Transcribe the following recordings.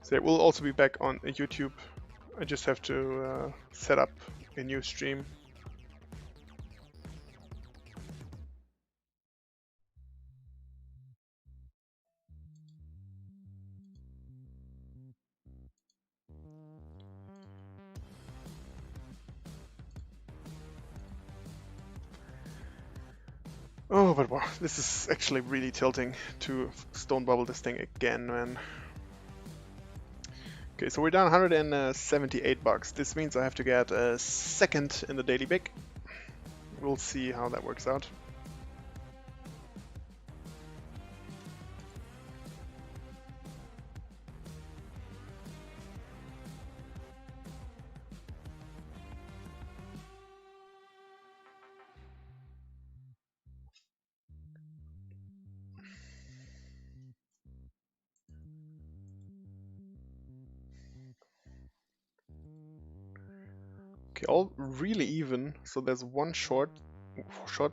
So it will also be back on YouTube. I just have to set up a new stream. Oh, but wow, this is actually really tilting to stone bubble this thing again, man. Okay, so we're down 178 bucks. This means I have to get a second in the daily big. We'll see how that works out. Okay, all really even. So there's one short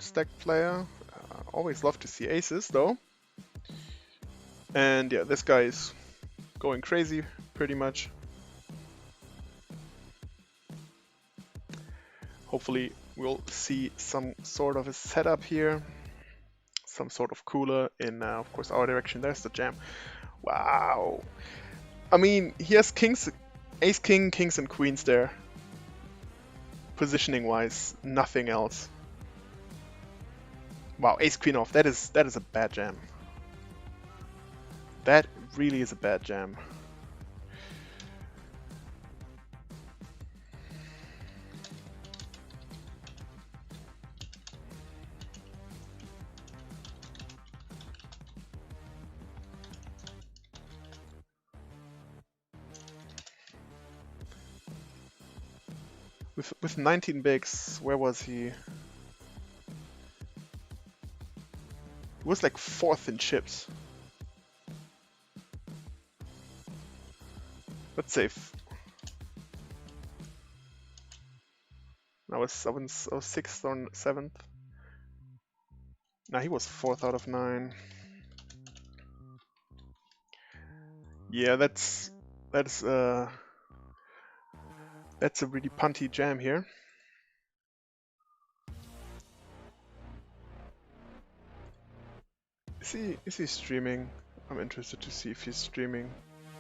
stack player. Always love to see aces though. And yeah, this guy is going crazy pretty much. Hopefully we'll see some sort of a setup here. Some sort of cooler in, of course, our direction. There's the jam. Wow. I mean, he has kings, ace, king, kings, and queens there. Positioning wise, nothing else. Wow, ace, queen off. That is a bad jam. That really is a bad jam. With 19 bigs, where was he? He was like 4th in chips. Let's say I was 6th or 7th. Nah, he was 4th out of 9. Yeah, that's a really punty jam here. Is he streaming? I'm interested to see if he's streaming.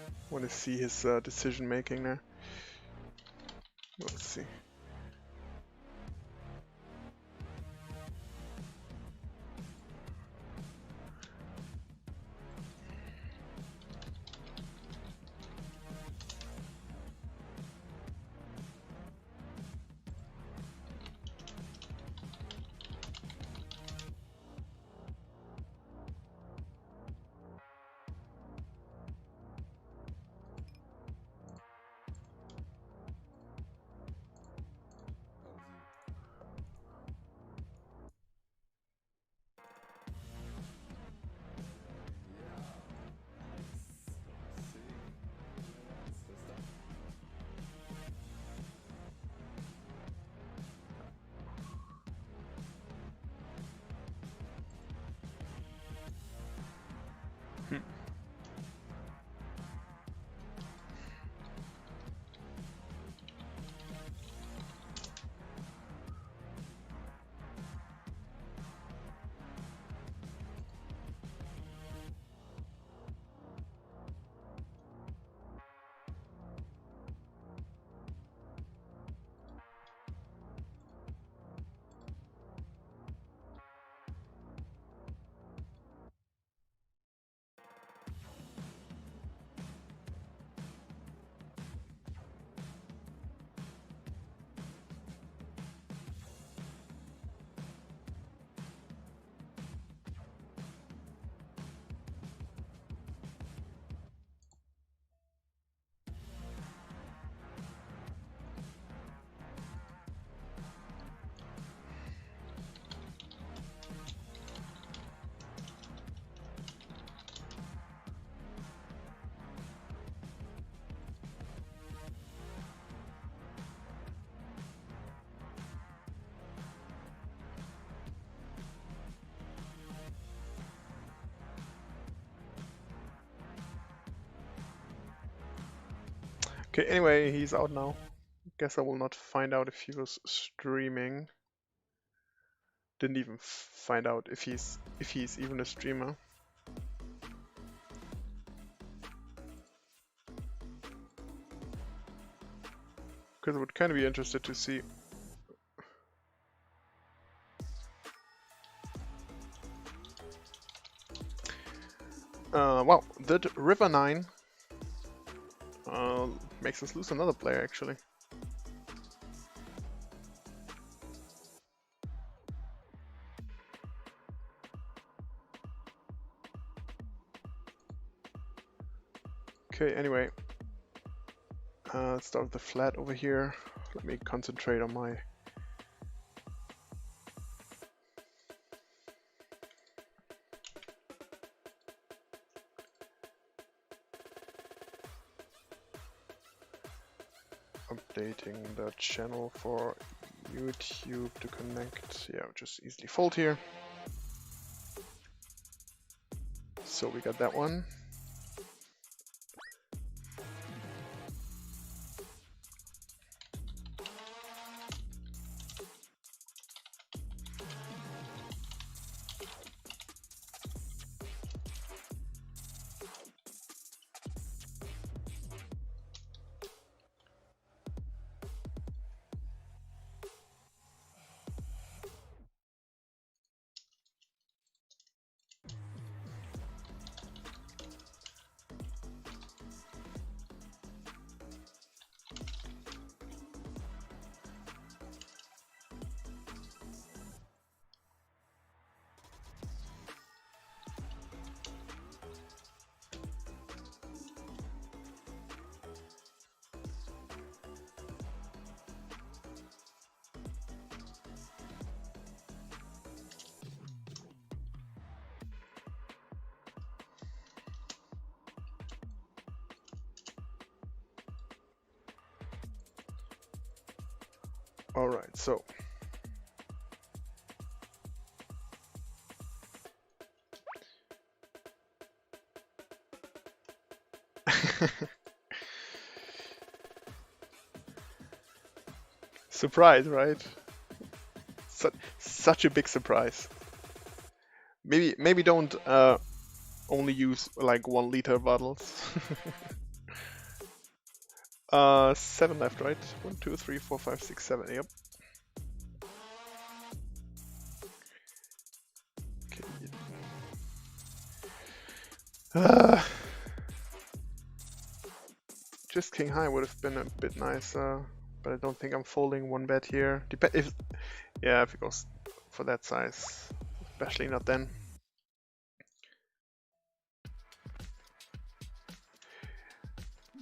I want to see his decision making there. Let's see. Okay, anyway, he's out now. Guess I will not find out if he was streaming. Didn't even find out if he's even a streamer. Because I would kind of be interested to see. Wow, that River 9 makes us lose another player actually. Okay, anyway. Let's start with the flat over here. Let me concentrate on my... updating the channel for YouTube to connect. Yeah, just easily fold here. So we got that one. All right, so surprise, right? Such a big surprise. Maybe don't only use like 1 liter bottles. 7 left, right? 1, 2, 3, 4, 5, 6, 7. Yep. Okay. Just king high would have been a bit nicer, but I don't think I'm folding 1 bet here. If it goes for that size, especially not then.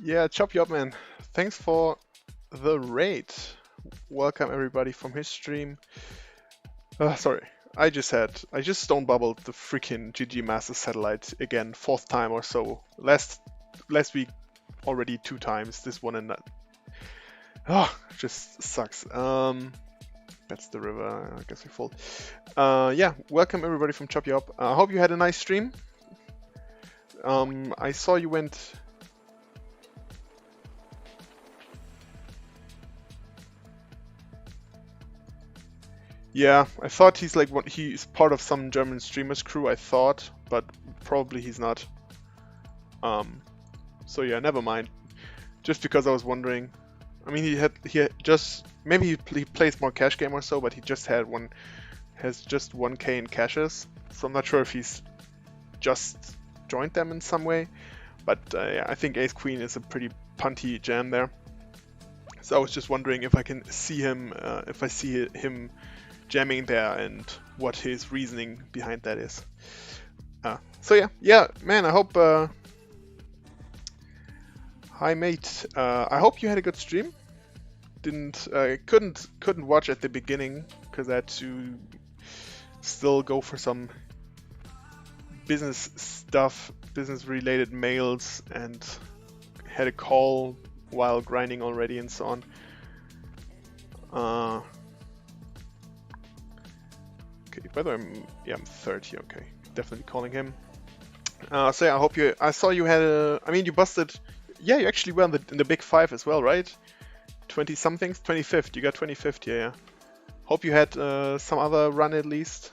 Yeah, chop you up, man. Thanks for the raid. Welcome everybody from his stream. Sorry, I just stone bubbled the freaking GG Master Satellite again, 4th time or so. Last week already 2 times. This one and that. Oh, just sucks. That's the river. I guess we fold. Yeah, welcome everybody from Chop You Up. I hope you had a nice stream. I saw you went. Yeah, I thought he's like he's part of some German streamers crew. I thought, but probably he's not. So yeah, never mind. Just because I was wondering. I mean, he had just maybe he plays more cash game or so, but he just has just 1K in cashes. So I'm not sure if he's just joined them in some way. But yeah, I think Ace Queen is a pretty punty jam there. So I was just wondering if I can see him, if I see him jamming there and what his reasoning behind that is. So yeah, man. I hope. Hi mate. I hope you had a good stream. Couldn't watch at the beginning because I had to still go for some business stuff, business related mails, and had a call while grinding already and so on. Okay, by the way, I'm 30. Okay, definitely calling him. So yeah, I saw you had a. I mean, you busted Yeah, you actually were in the big five as well, right? 20 somethings, 25th. You got 25th. Yeah, yeah. Hope you had some other run at least.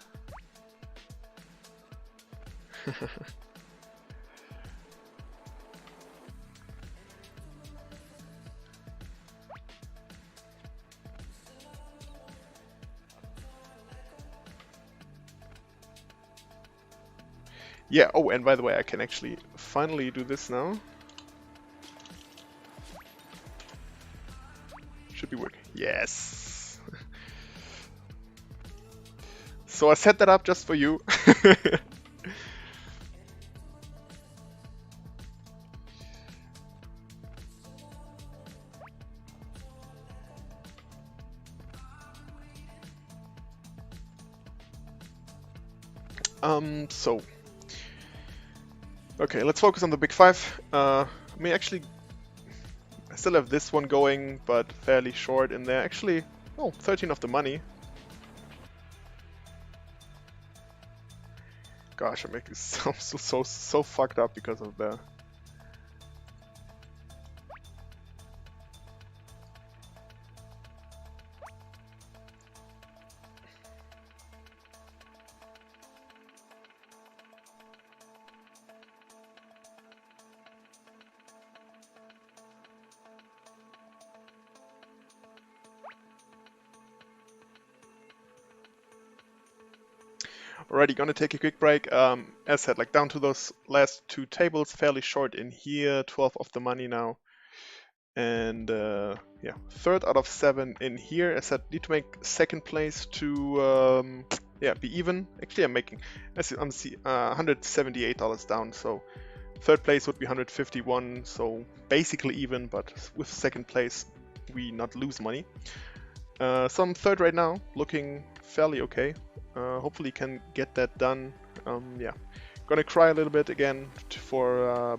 Yeah, oh, and by the way, I can actually finally do this now. Should be working. Yes! So I set that up just for you. So... Okay, let's focus on the big five. I mean, actually, I still have this one going, but fairly short in there. Actually, oh, 13 of the money. Gosh, I'm making so fucked up because of the... Alrighty, gonna take a quick break. As said, like down to those last two tables, fairly short in here, 12 of the money now. And yeah, third out of 7 in here. As said, need to make second place to yeah, be even. Actually, I'm making, I'm $178 down, so third place would be 151, so basically even, but with second place, we not lose money. So I'm third right now, looking fairly okay. Hopefully can get that done. Yeah, gonna cry a little bit again for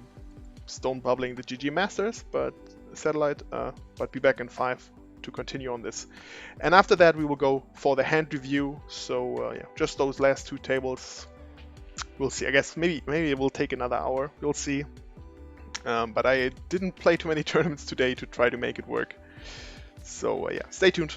stone bubbling the GG Masters, but satellite, but be back in 5 to continue on this. And after that, we will go for the hand review. So yeah, just those last two tables. We'll see. I guess maybe it will take another hour. We'll see. But I didn't play too many tournaments today to try to make it work. So yeah, stay tuned.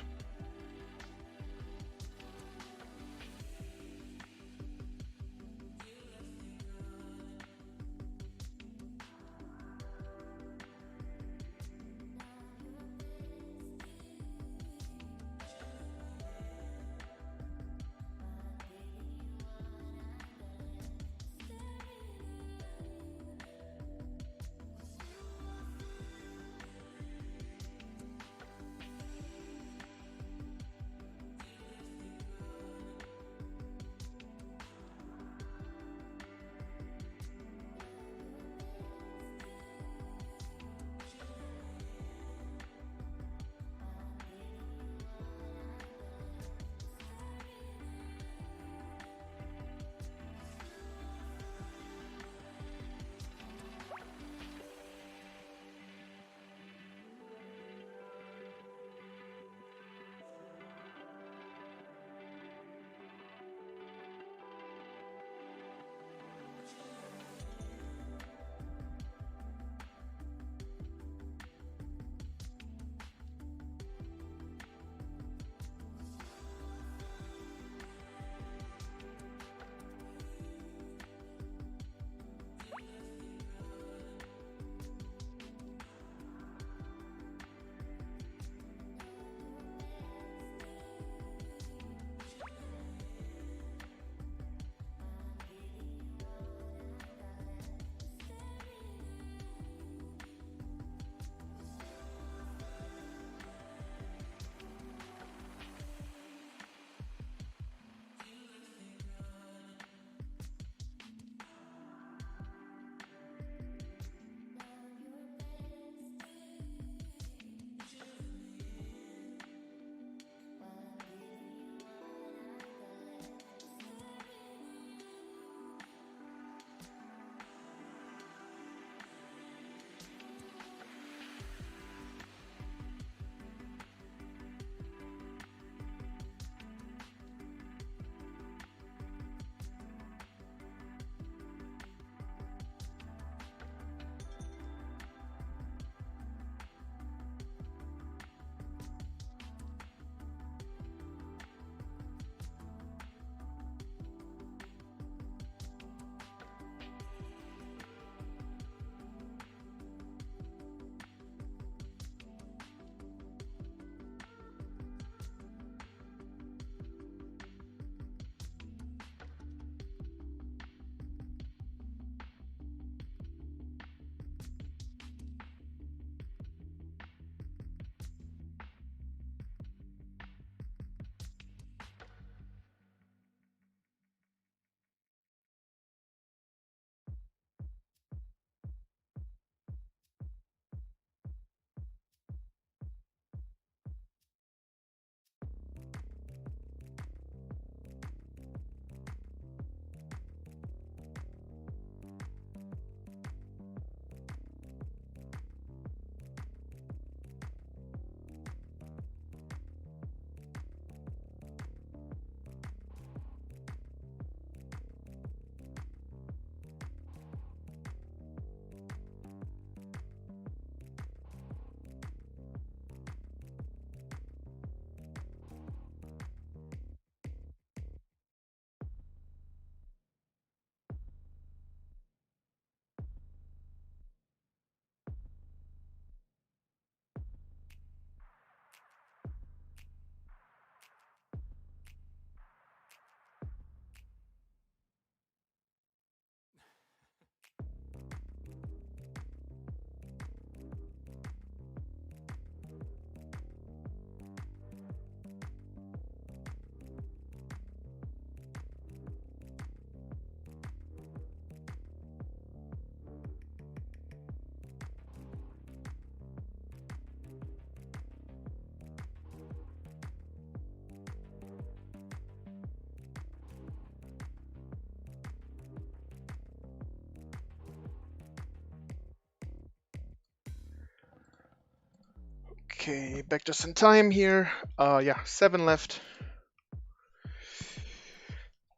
Okay, back just in time here. Yeah, 7 left.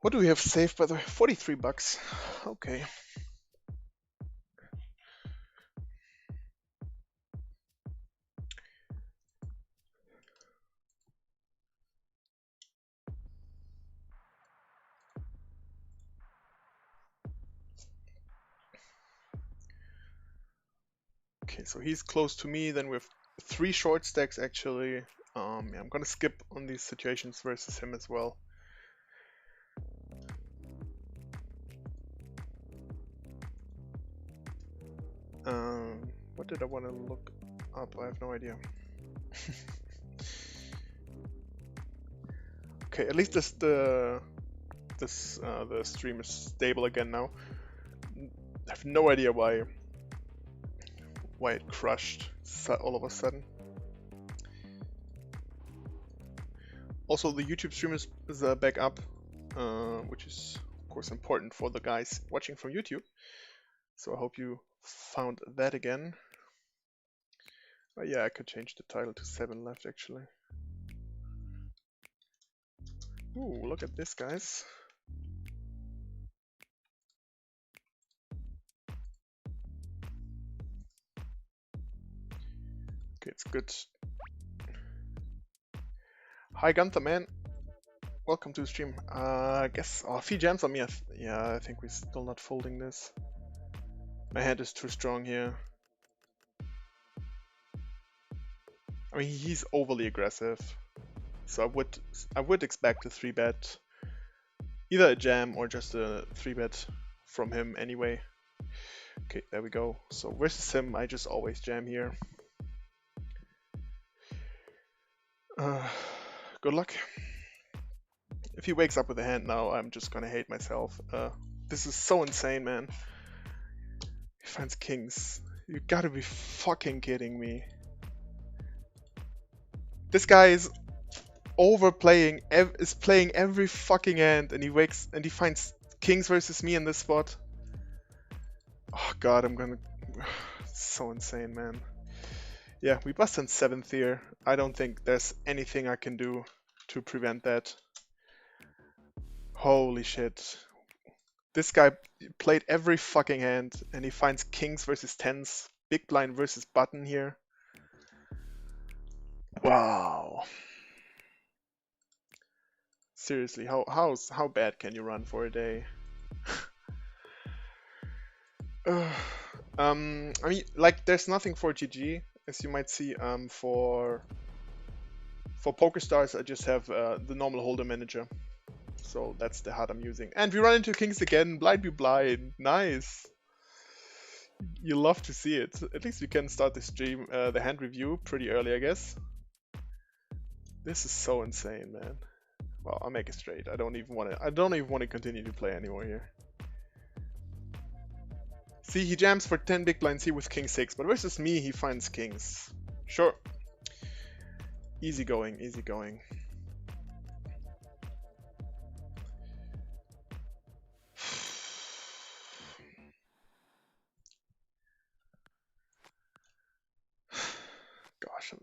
What do we have saved, by the way? 43 bucks. Okay. Okay, so he's close to me. Then we have 3 short stacks actually. Yeah, I'm gonna skip on these situations versus him as well. What did I want to look up? I have no idea. Okay, at least the stream is stable again now. I have no idea why it crashed all of a sudden. Also, the YouTube stream is back up, which is of course important for the guys watching from YouTube. So I hope you found that again. Yeah, I could change the title to 7 left actually. Ooh, look at this, guys. Okay, it's good. Hi Gunther, man. Welcome to the stream. I guess, oh, 3 jams on me. Yeah, I think we're still not folding this. My hand is too strong here. I mean, he's overly aggressive, so I would expect a 3-bet, either a jam or just a 3-bet from him anyway. Okay, there we go. So versus him, I just always jam here. Good luck. If he wakes up with a hand now, I'm just gonna hate myself. This is so insane, man. He finds kings. You gotta be fucking kidding me. This guy is overplaying, is playing every fucking hand, and he finds kings versus me in this spot. Oh god, I'm gonna... so insane, man. Yeah, we bust in 7th here. I don't think there's anything I can do to prevent that. Holy shit. This guy played every fucking hand, and he finds kings versus tens. Big blind versus button here. Wow. Seriously, how bad can you run for a day? I mean, like, there's nothing for GG, as you might see. For PokerStars, I just have the normal holder manager, so that's the HUD I'm using. And we run into kings again. Blind be blind. Nice. You love to see it. At least we can start the stream, the hand review pretty early, I guess. This is so insane, man. Well, I'll make it straight. I don't even want to continue to play anymore here. See, he jams for 10 big blinds here with king 6, but versus me, he finds kings. Sure. Easy going, easy going. Gosh,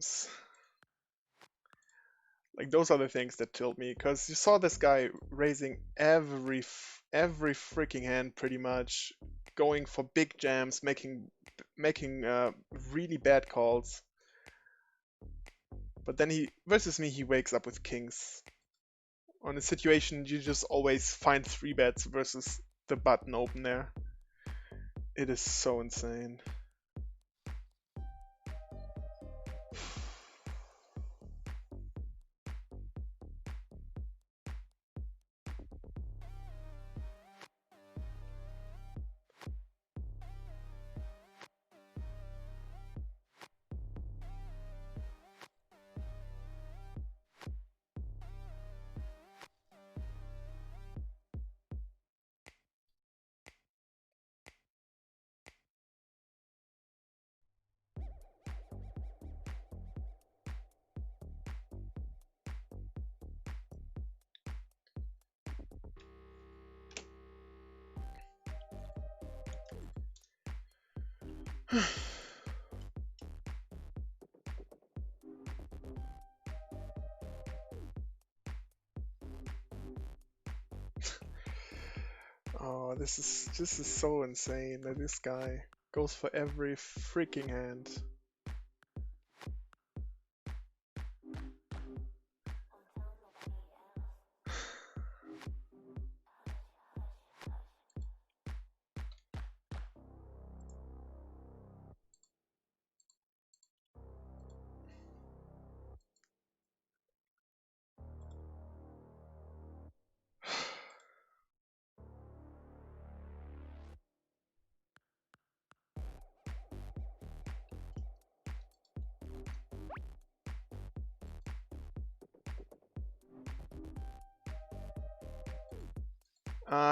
like, those are the things that tilt me, because you saw this guy raising every freaking hand pretty much, going for big jams, making really bad calls. But then versus me, he wakes up with kings. On a situation, you just always find 3-bets versus the button open there. It is so insane. This is so insane that this guy goes for every freaking hand.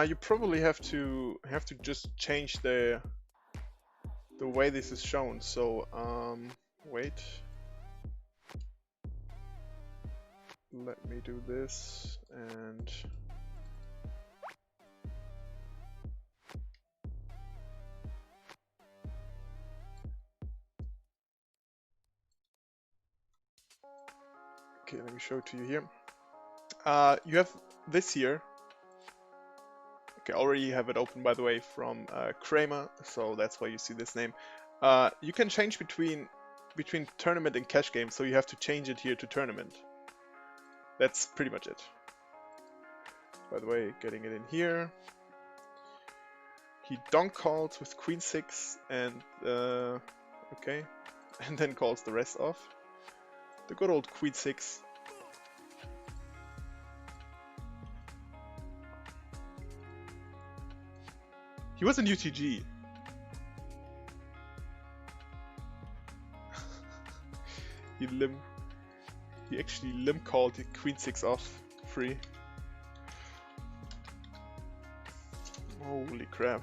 You probably have to just change the way this is shown. So wait, let me do this and okay, let me show it to you here. You have this here. Okay, I already have it open, by the way, from Kramer, so that's why you see this name. You can change between tournament and cash game, so you have to change it here to tournament. That's pretty much it. By the way, getting it in here. He donk calls with queen 6 and okay, and then calls the rest off. The good old queen 6. He was in UTG. He actually limp called the queen 6 off free. Holy crap.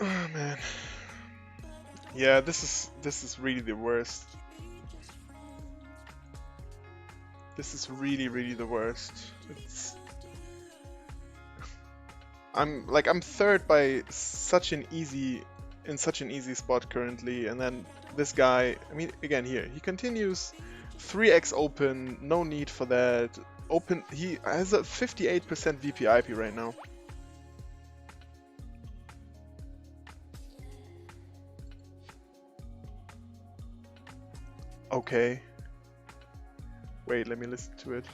Oh man. Yeah, this is really the worst. This is really the worst. I'm third by such an easy spot currently, and then this guy, I mean, again here, he continues 3x open, no need for that. Open, he has a 58% VPIP right now. Okay. Wait, let me listen to it.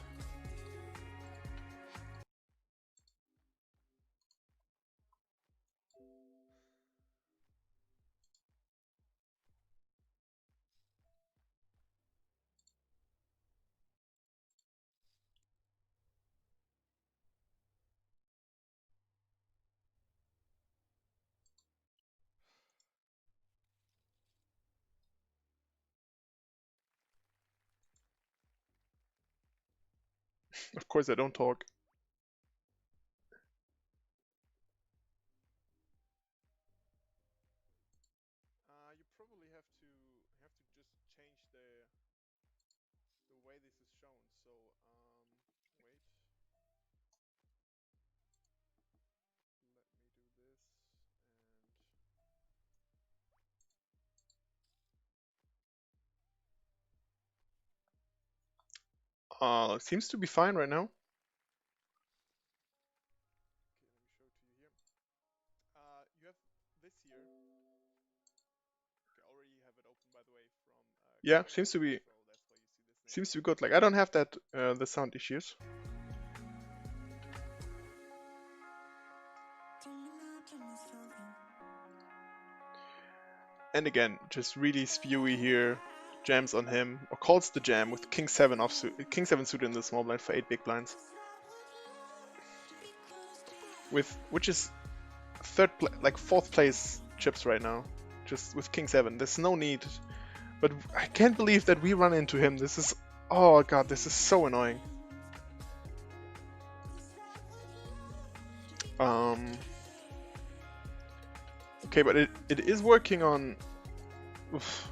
Of course I don't talk. You probably have to just change the way this is shown. So wait. Let me do this and seems to be fine right now. Okay, let me show it to you here. You have this here. Okay, I already have it open, by the way, from yeah, seems to be good. Like I don't have that the sound issues. And again, just really spewy here. Jams on him, or calls the jam with King 7 offsuit, King 7 suited in the small blind for 8 big blinds. Which is fourth place chips right now, just with King 7. There's no need, but I can't believe that we run into him. This is, oh god, this is so annoying. Okay, but it is working on... Oof.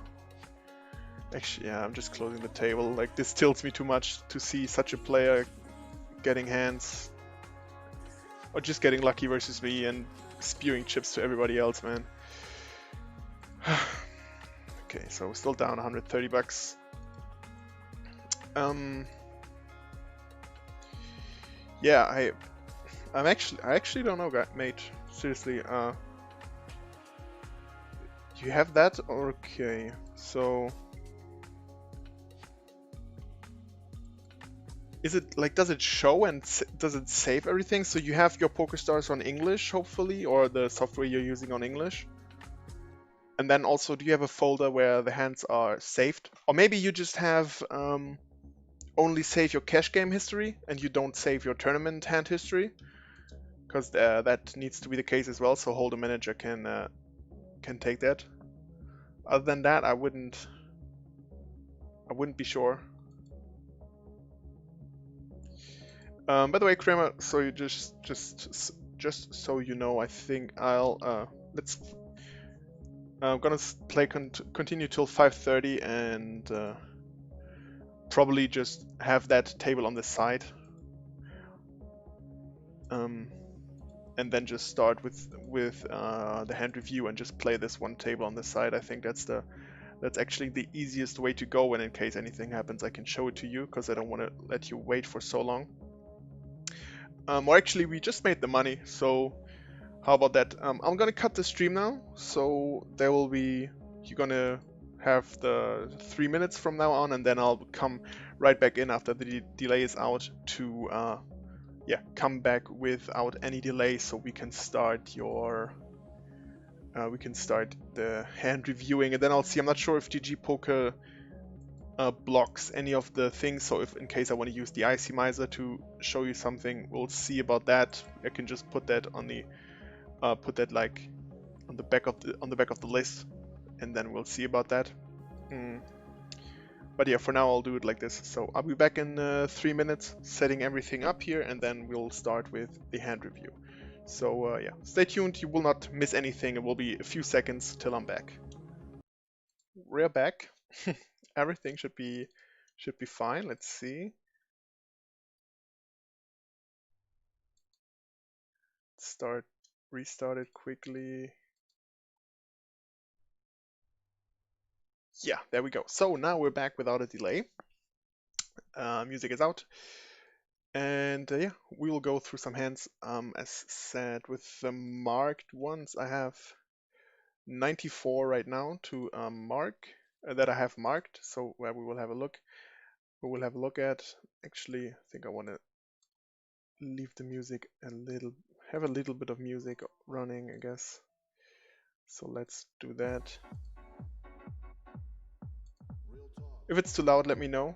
Actually, yeah, I'm just closing the table. Like, this tilts me too much to see such a player getting hands. Or just getting lucky versus me and spewing chips to everybody else, man. Okay, so we're still down 130 bucks. Yeah, I actually don't know, mate. Seriously, you have that? Okay, so is it like, does it show and does it save everything? So you have your PokerStars on English, hopefully, or the software you're using on English? And then also, do you have a folder where the hands are saved? Or maybe you just have only save your cash game history and you don't save your tournament hand history, because that needs to be the case as well. So Holder Manager can take that. Other than that, I wouldn't be sure. By the way, Kramer, so you just so you know, I think I'll I'm gonna play continue till 5:30 and probably just have that table on the side, and then just start with the hand review and just play this one table on the side. I think that's actually the easiest way to go, and in case anything happens, I can show it to you, because I don't want to let you wait for so long. Or actually, we just made the money, so how about that? I'm gonna cut the stream now, so there will be, you're gonna have the 3 minutes from now on, and then I'll come right back in after the delay is out to come back without any delay, so we can start the hand reviewing, and then I'll see. I'm not sure if GG Poker blocks any of the things, so if in case I want to use the IC Miser to show you something, we'll see about that. I can just put that on the like on the back of the list, and then we'll see about that. But yeah, for now I'll do it like this. So I'll be back in 3 minutes, setting everything up here, and then we'll start with the hand review. So yeah, stay tuned. You will not miss anything. It will be a few seconds till I'm back. We're back. Everything should be fine. Let's see. Restart it quickly. Yeah, there we go. So now we're back without a delay. Music is out. And yeah, we will go through some hands. As said, with the marked ones, I have 94 right now to mark, that I have marked. So where we will have a look. We will have a look at. Actually, I think I want to leave the music have a little bit of music running, I guess. So let's do that. If it's too loud, let me know,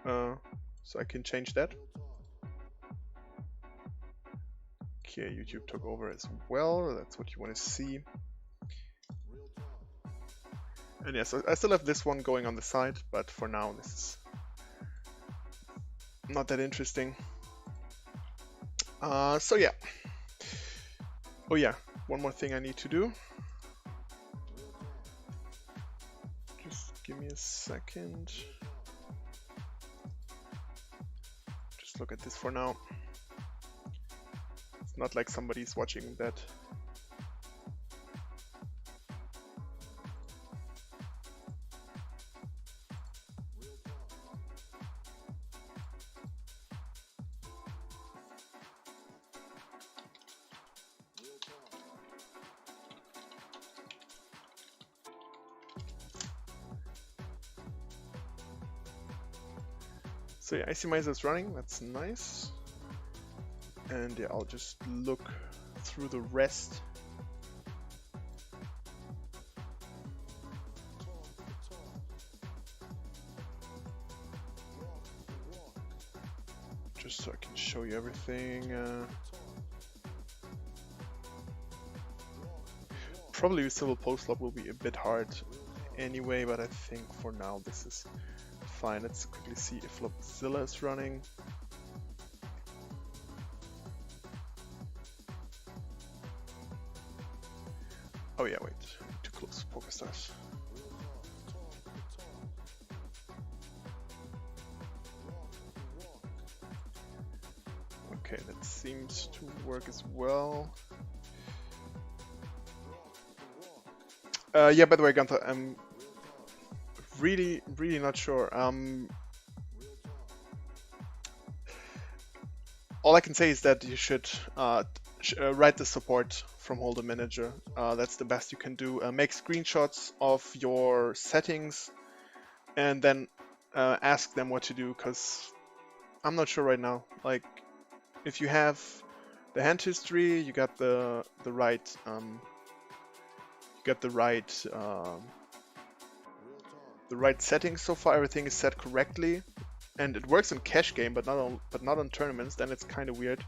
so I can change that. Okay, YouTube took over as well. That's what you want to see. And yeah, so I still have this one going on the side, but for now this is not that interesting. So yeah. Oh yeah, one more thing I need to do. Just give me a second. Just look at this for now. It's not like somebody's watching that. So yeah, IC Miser is running, that's nice. And yeah, I'll just look through the rest. Just so I can show you everything. Probably Civil Post Flop will be a bit hard anyway, but I think for now this is fine. Let's quickly see if Flopzilla is running. Oh yeah, wait, too close. PokerStars. Okay, that seems to work as well. Yeah, by the way, Gunther, I'm really not sure. All I can say is that you should write the support from Holder Manager. That's the best you can do. Make screenshots of your settings and then ask them what to do, because I'm not sure right now. Like, if you have the hand history, you got the right the right settings so far. Everything is set correctly, and it works in cash game, but not on tournaments. Then it's kind of weird.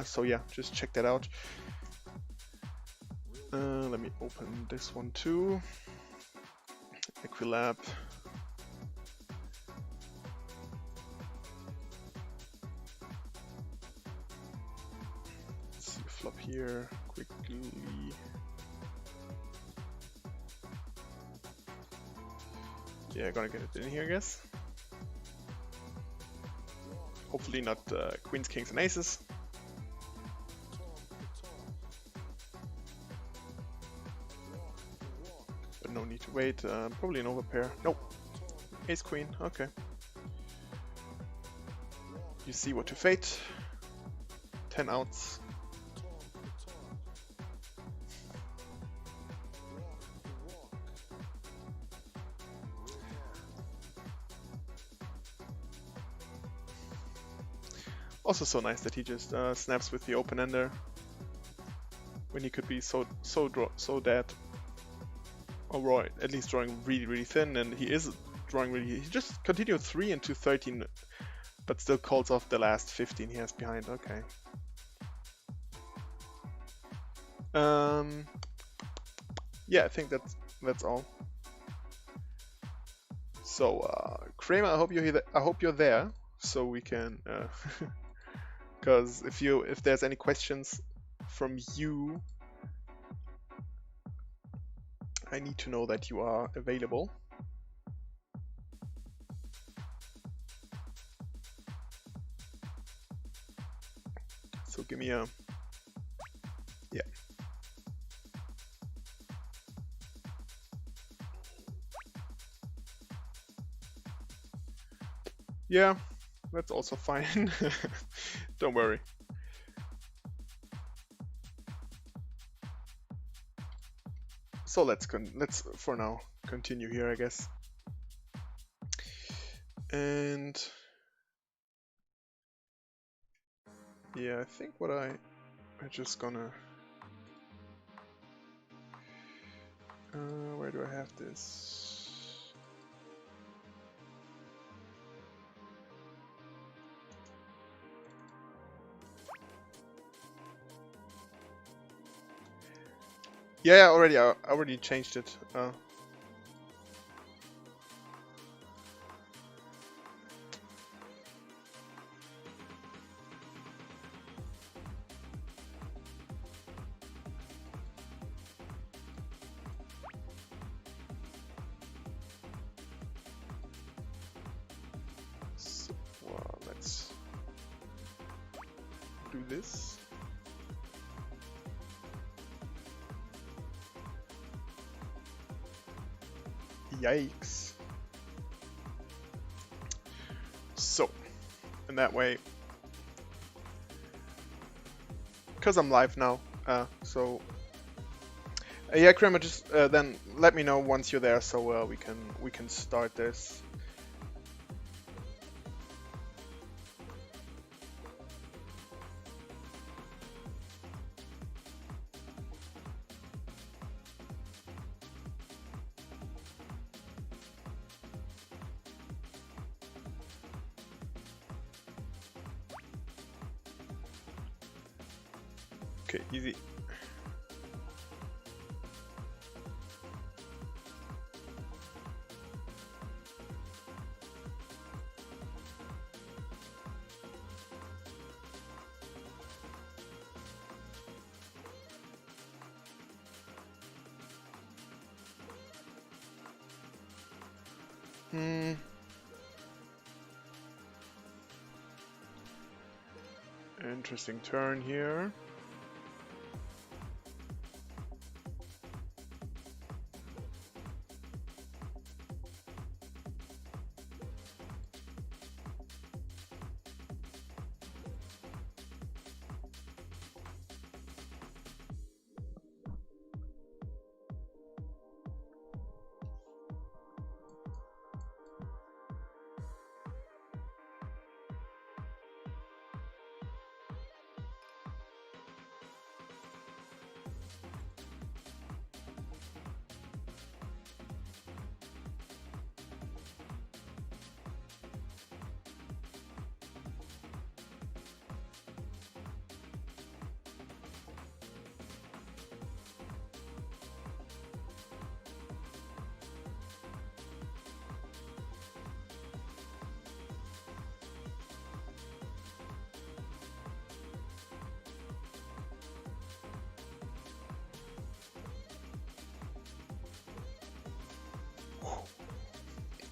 So yeah, just check that out. Let me open this one too. Equilab. Let's see a flop here quickly. Yeah, gonna get it in here, I guess. Hopefully not queens, kings, and aces. But no need to wait. Probably an overpair. Nope. Ace, queen. Okay. You see what to fate. 10 outs. Also so nice that he just snaps with the open ender when he could be so dead. Or at least drawing really thin, and he is drawing really. He just continued 3 into 13, but still calls off the last 15 he has behind. Okay. Yeah, I think that's all. So Kramer, I hope you're there, so we can. Because if there's any questions from you, I need to know that you are available. So give me a yeah. Yeah, that's also fine. Don't worry. So let's for now continue here, I guess. And yeah, I think what I'm just gonna where do I have this? Yeah, I already changed it. So, let's do this. Yikes. So, in that way, because I'm live now, yeah, Kramer, just then let me know once you're there, so we can start this. Okay, easy. Interesting turn here.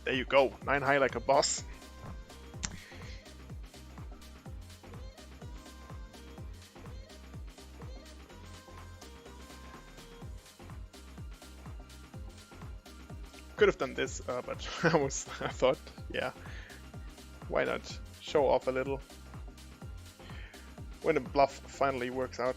There you go, 9 high like a boss. Could have done this, but I thought, yeah, why not show off a little when the bluff finally works out.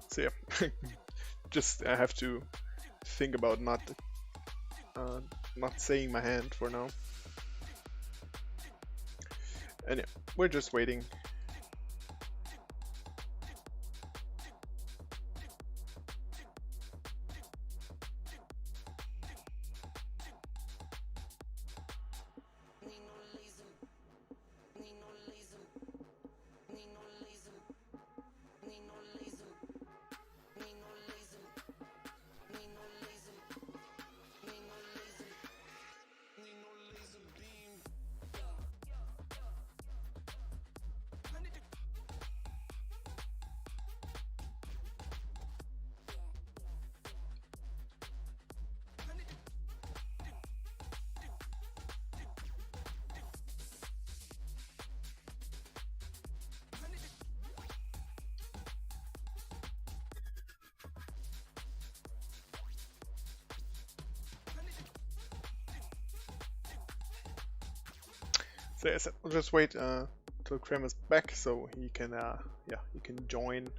So yeah, just I have to think about not saying my hand for now. And yeah, we're just waiting. So yes, I'll just wait till Krem is back so he can he can join.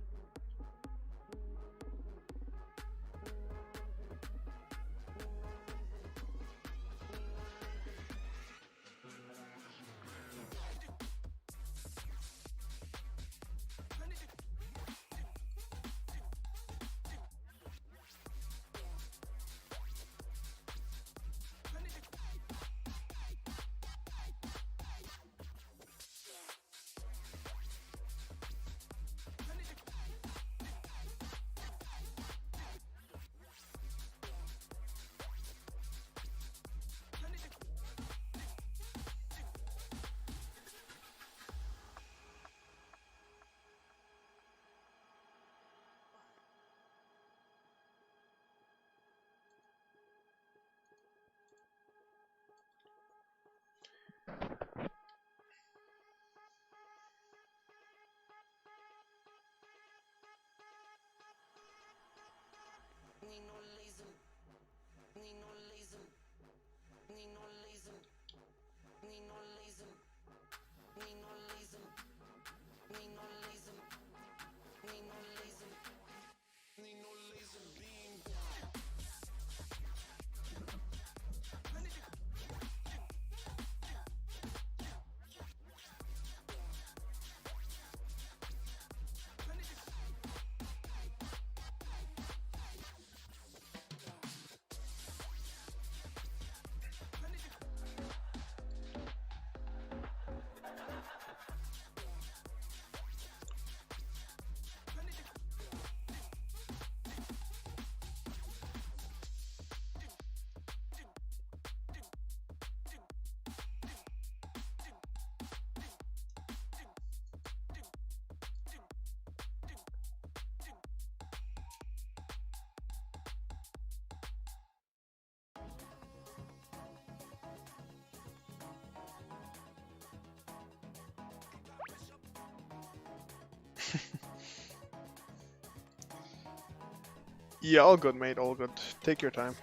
Yeah, all good, mate. All good. Take your time.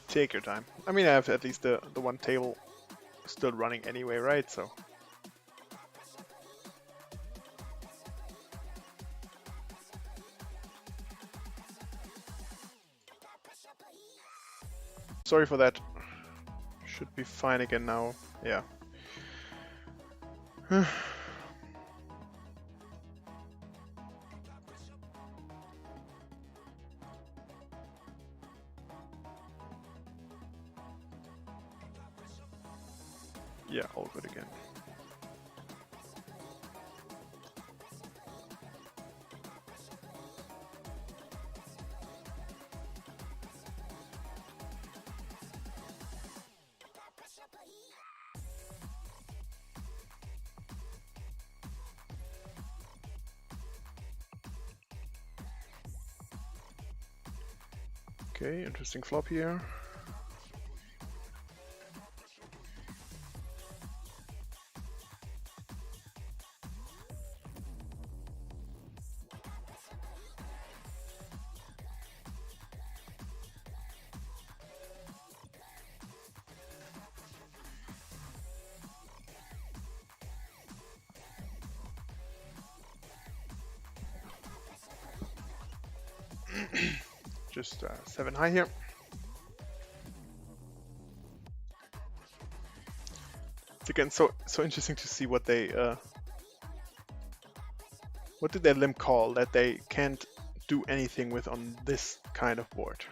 Take your time. I mean, I have at least the one table still running anyway, right? So. Sorry for that. Should be fine again now. Yeah. Yeah, all good again. Okay, interesting flop here. Just 7 high here. It's again so interesting to see what they what did their limp call that they can't do anything with on this kind of board.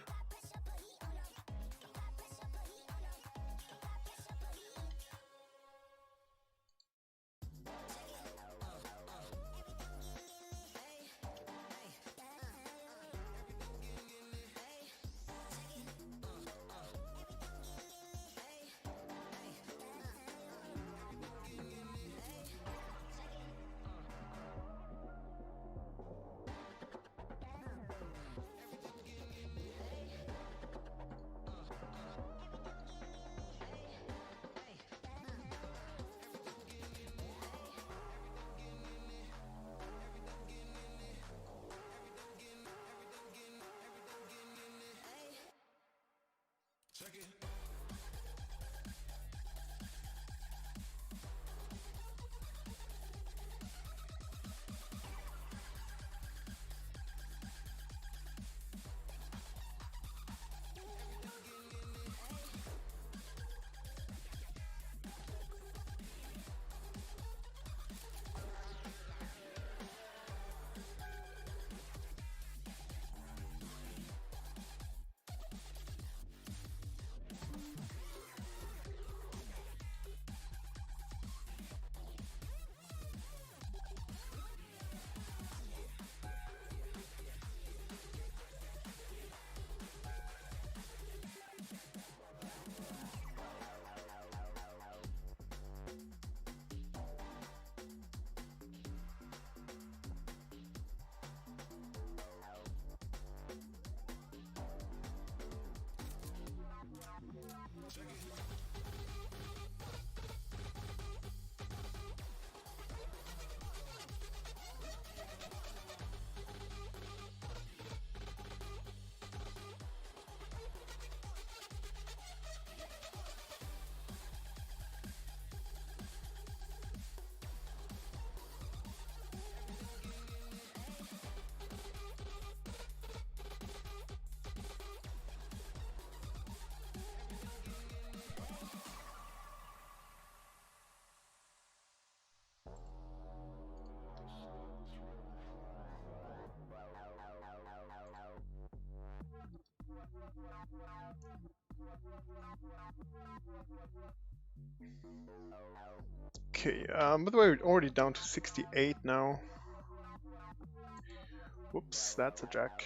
Okay, by the way, we're already down to 68 now. Whoops, that's a jack.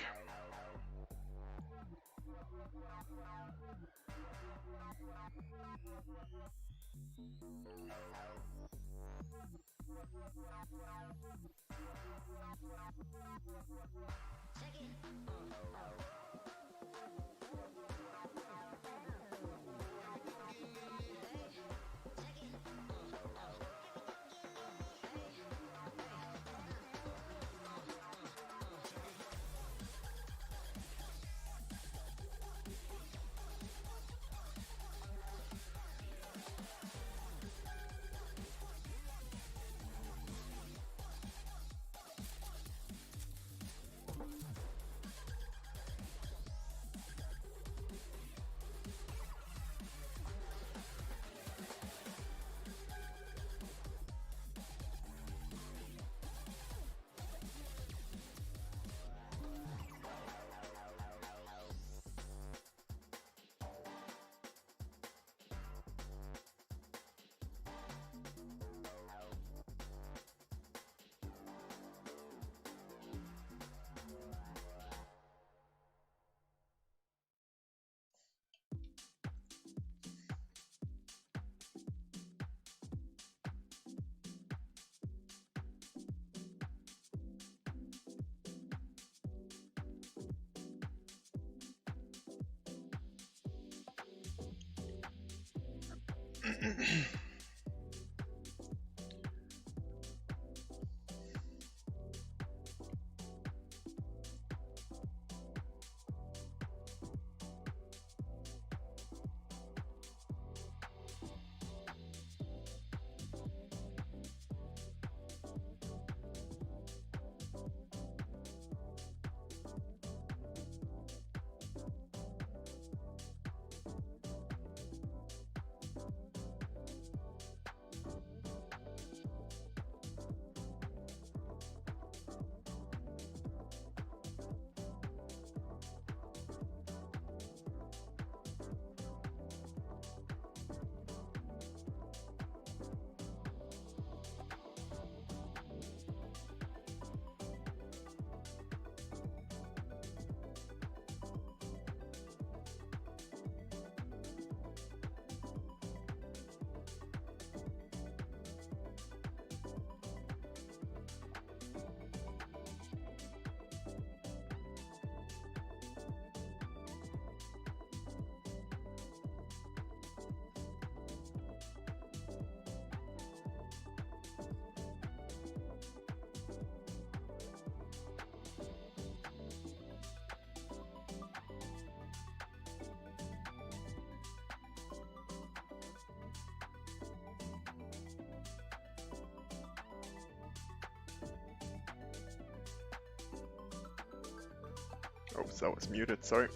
Oh, that was muted, sorry.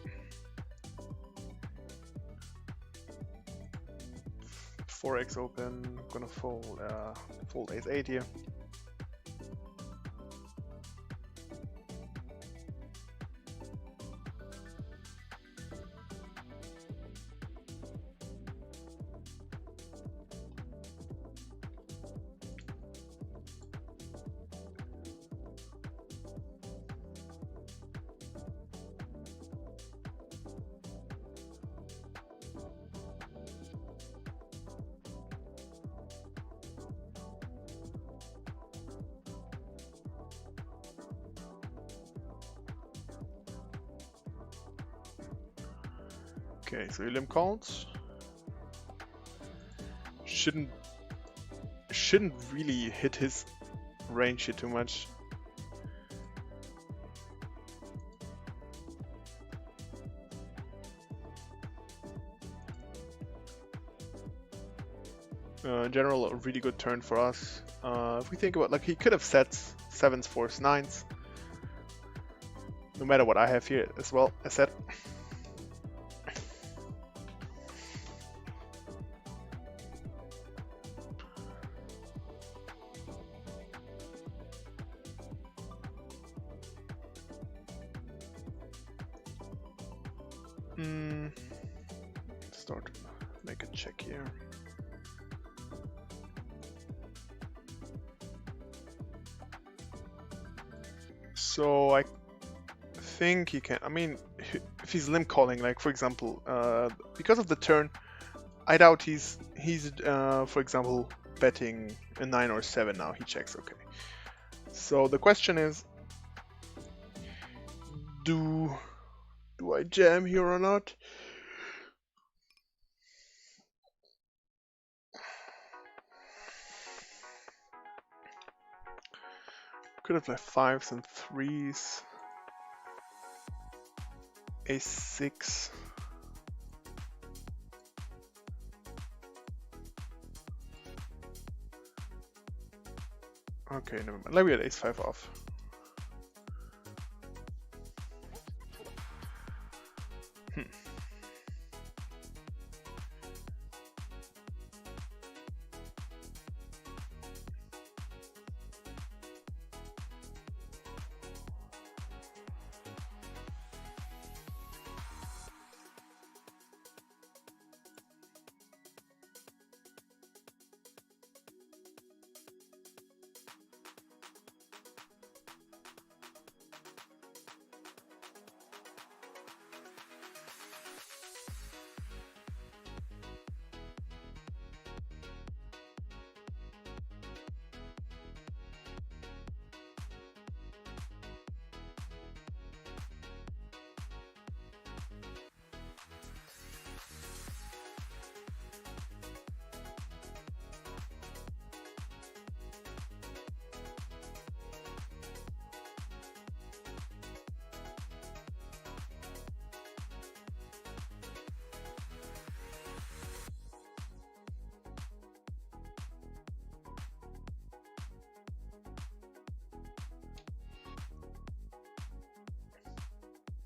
4x open, gonna fold ace-8 here. Okay, so William calls. Shouldn't really hit his range here too much. In general, a really good turn for us. If we think about, like, he could have set 7s, 4s, 9s. No matter what I have here as well, I said. Start, make a check here. So I think he can. I mean, if he's limp calling, like for example, because of the turn, I doubt he's for example betting a 9 or 7 now. He checks, okay. So the question is, do I jam here or not? Could have left 5s and 3s. A6. Okay, never mind. Let me get ace-5 off.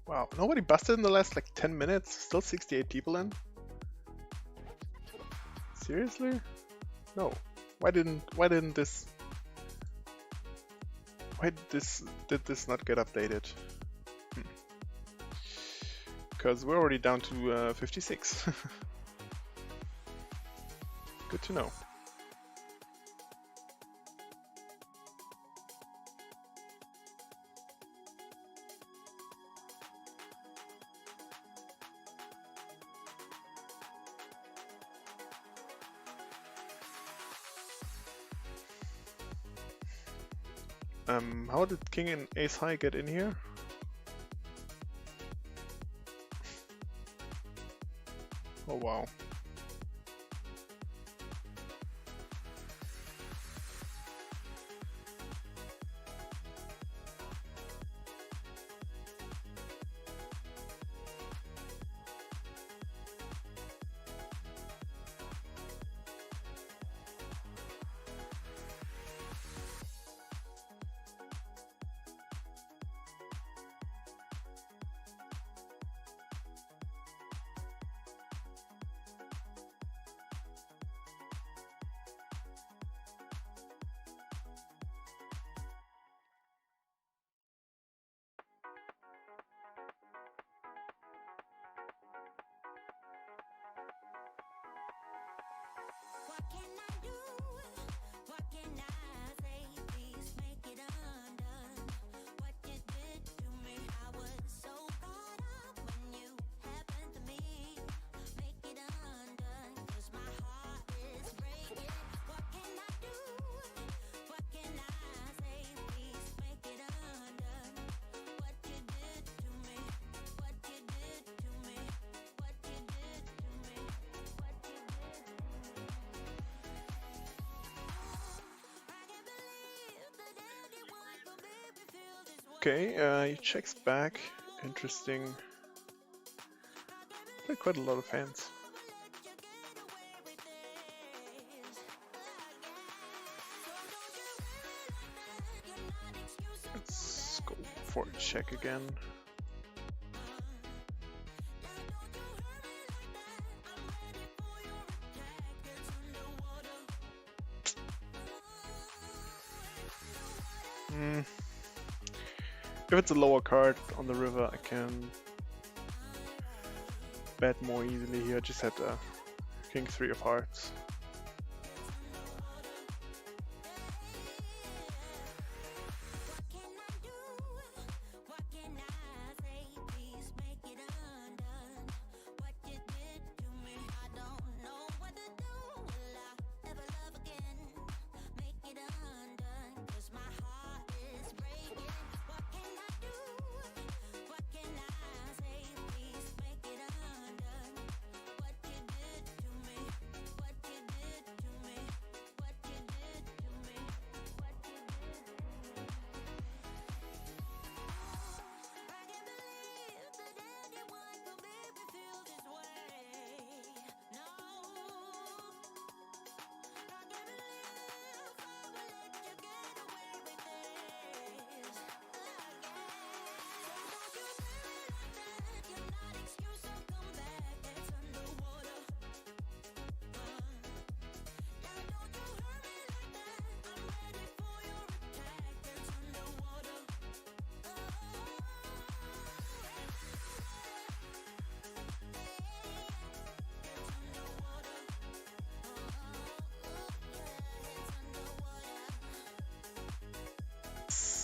Wow, nobody busted in the last like 10 minutes? Still 68 people in? Seriously? No. Why did this not get updated? Because we're already down to 56. Good to know. How did king and ace high get in here? Oh wow. Okay, he checks back. Interesting. Played quite a lot of hands. Let's go for a check again. If it's a lower card on the river, I can bet more easily here. Just had king 3 of hearts.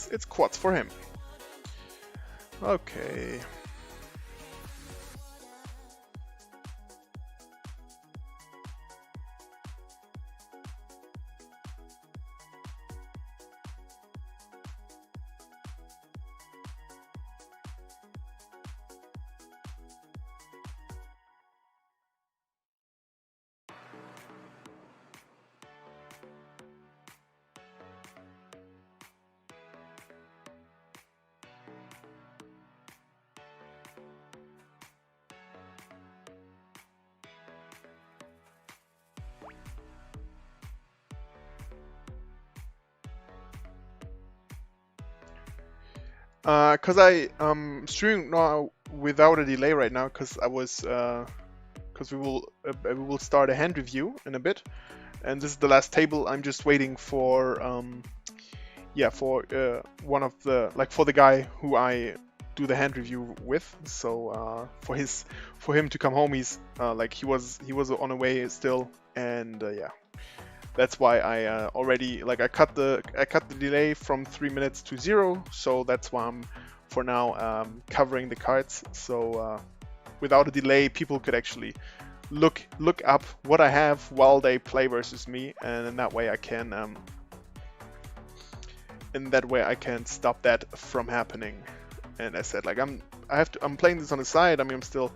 It's quads for him. Okay. Cause I streaming now without a delay right now, cause I was cause we will start a hand review in a bit, and this is the last table. I'm just waiting for yeah, for one of the, like, for the guy who I do the hand review with. So for him to come home, he's like he was on the way still, and yeah. That's why I already, like, I cut the delay from 3 minutes to 0, so that's why I'm for now covering the cards. So without a delay, people could actually look up what I have while they play versus me, and in that way I can stop that from happening. And I said, like, I'm playing this on the side. I mean, I'm still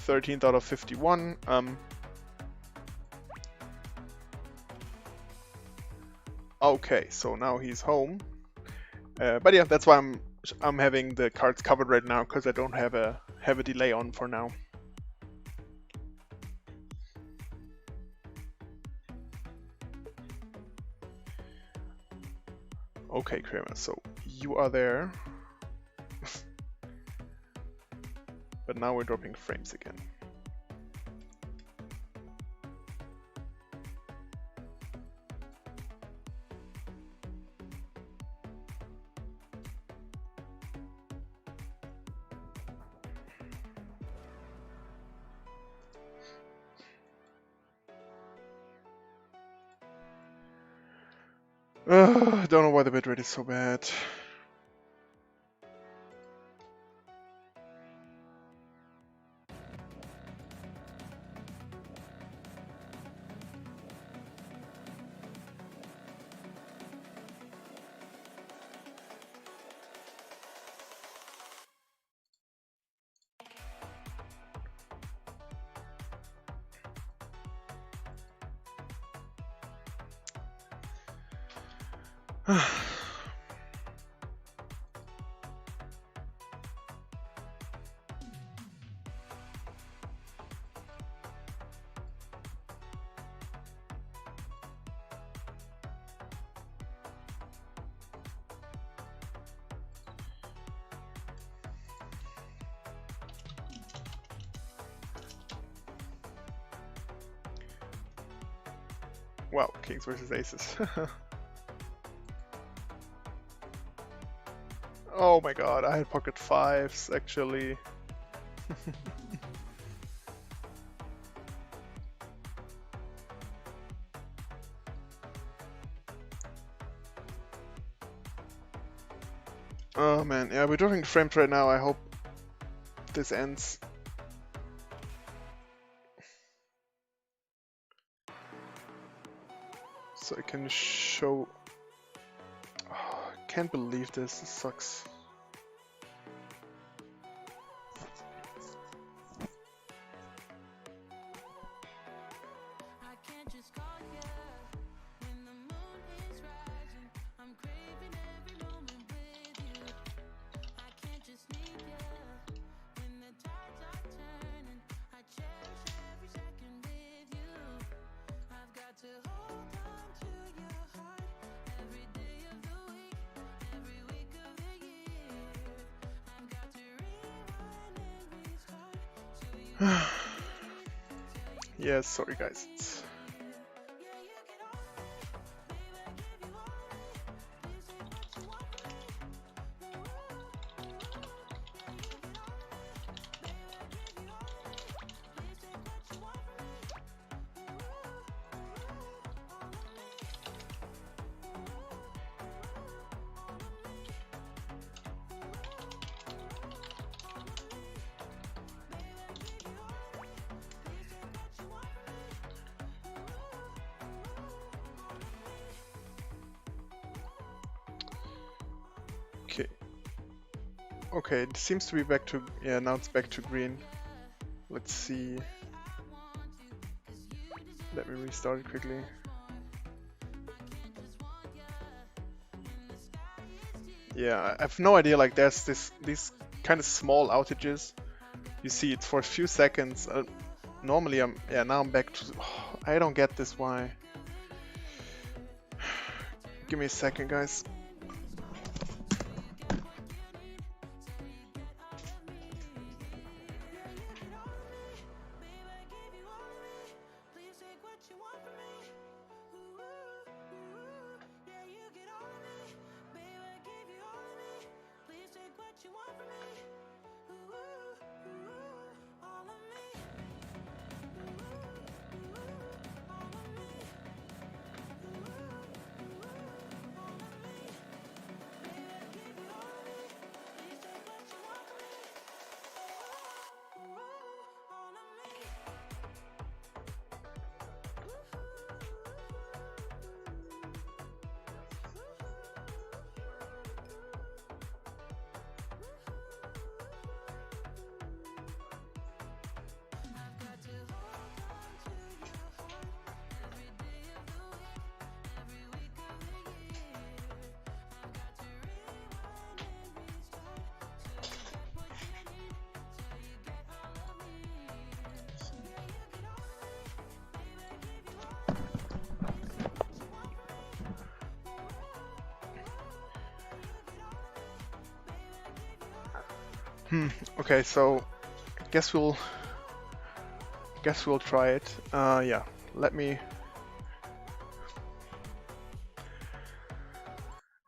13th out of 51. Okay, so now he's home. But yeah, that's why I'm having the cards covered right now, because I don't have a delay on for now. Okay, Kramer, so you are there. But now we're dropping frames again. I don't know why the bitrate is so bad. Wow, kings versus aces. Oh my god, I had pocket fives actually. Oh man, yeah, we're doing frames right now. I hope this ends. So I can show. Oh, I can't believe this. This sucks. Yeah, sorry guys. Okay. Okay, it seems to be back to, yeah, now it's back to green. Let's see. Let me restart it quickly. Yeah, I have no idea, like there's these kind of small outages. You see it's for a few seconds. Normally yeah, now I'm back to, I don't get this, why. Give me a second, guys. Okay, so guess we'll try it. Yeah, let me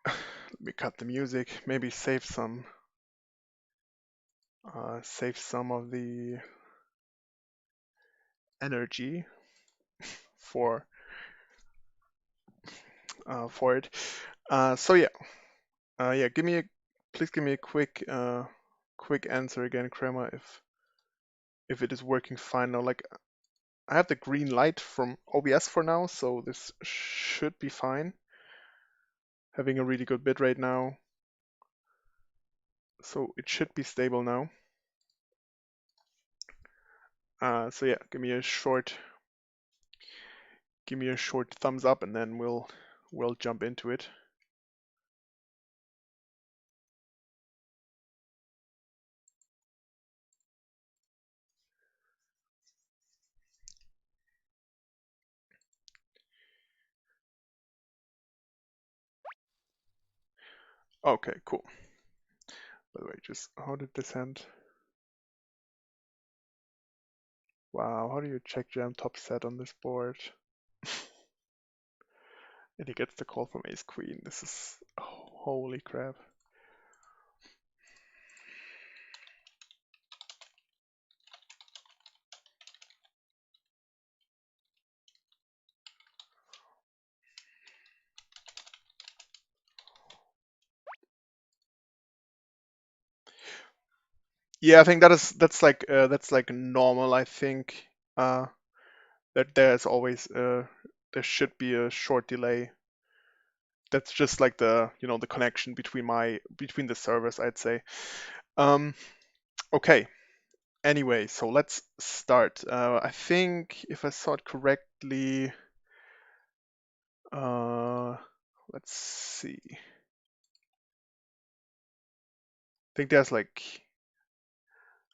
let me cut the music. Maybe save some of the energy for it. So yeah, yeah. Please give me a quick answer again, Kramer, if it is working fine now. Like I have the green light from OBS for now, so this should be fine. Having a really good bit rate now, so it should be stable now. So yeah, give me a short thumbs up, and then we'll jump into it. Okay, cool. By the way, just how did this end? Wow, how do you check jam top set on this board? And he gets the call from ace queen. This is, oh, holy crap. Yeah, I think that's like normal. I think uh, that there's always there should be a short delay. That's just like the the connection between the servers, I'd say. Um, okay. Anyway, so let's start. I think if I saw it correctly, uh, let's see. I think there's like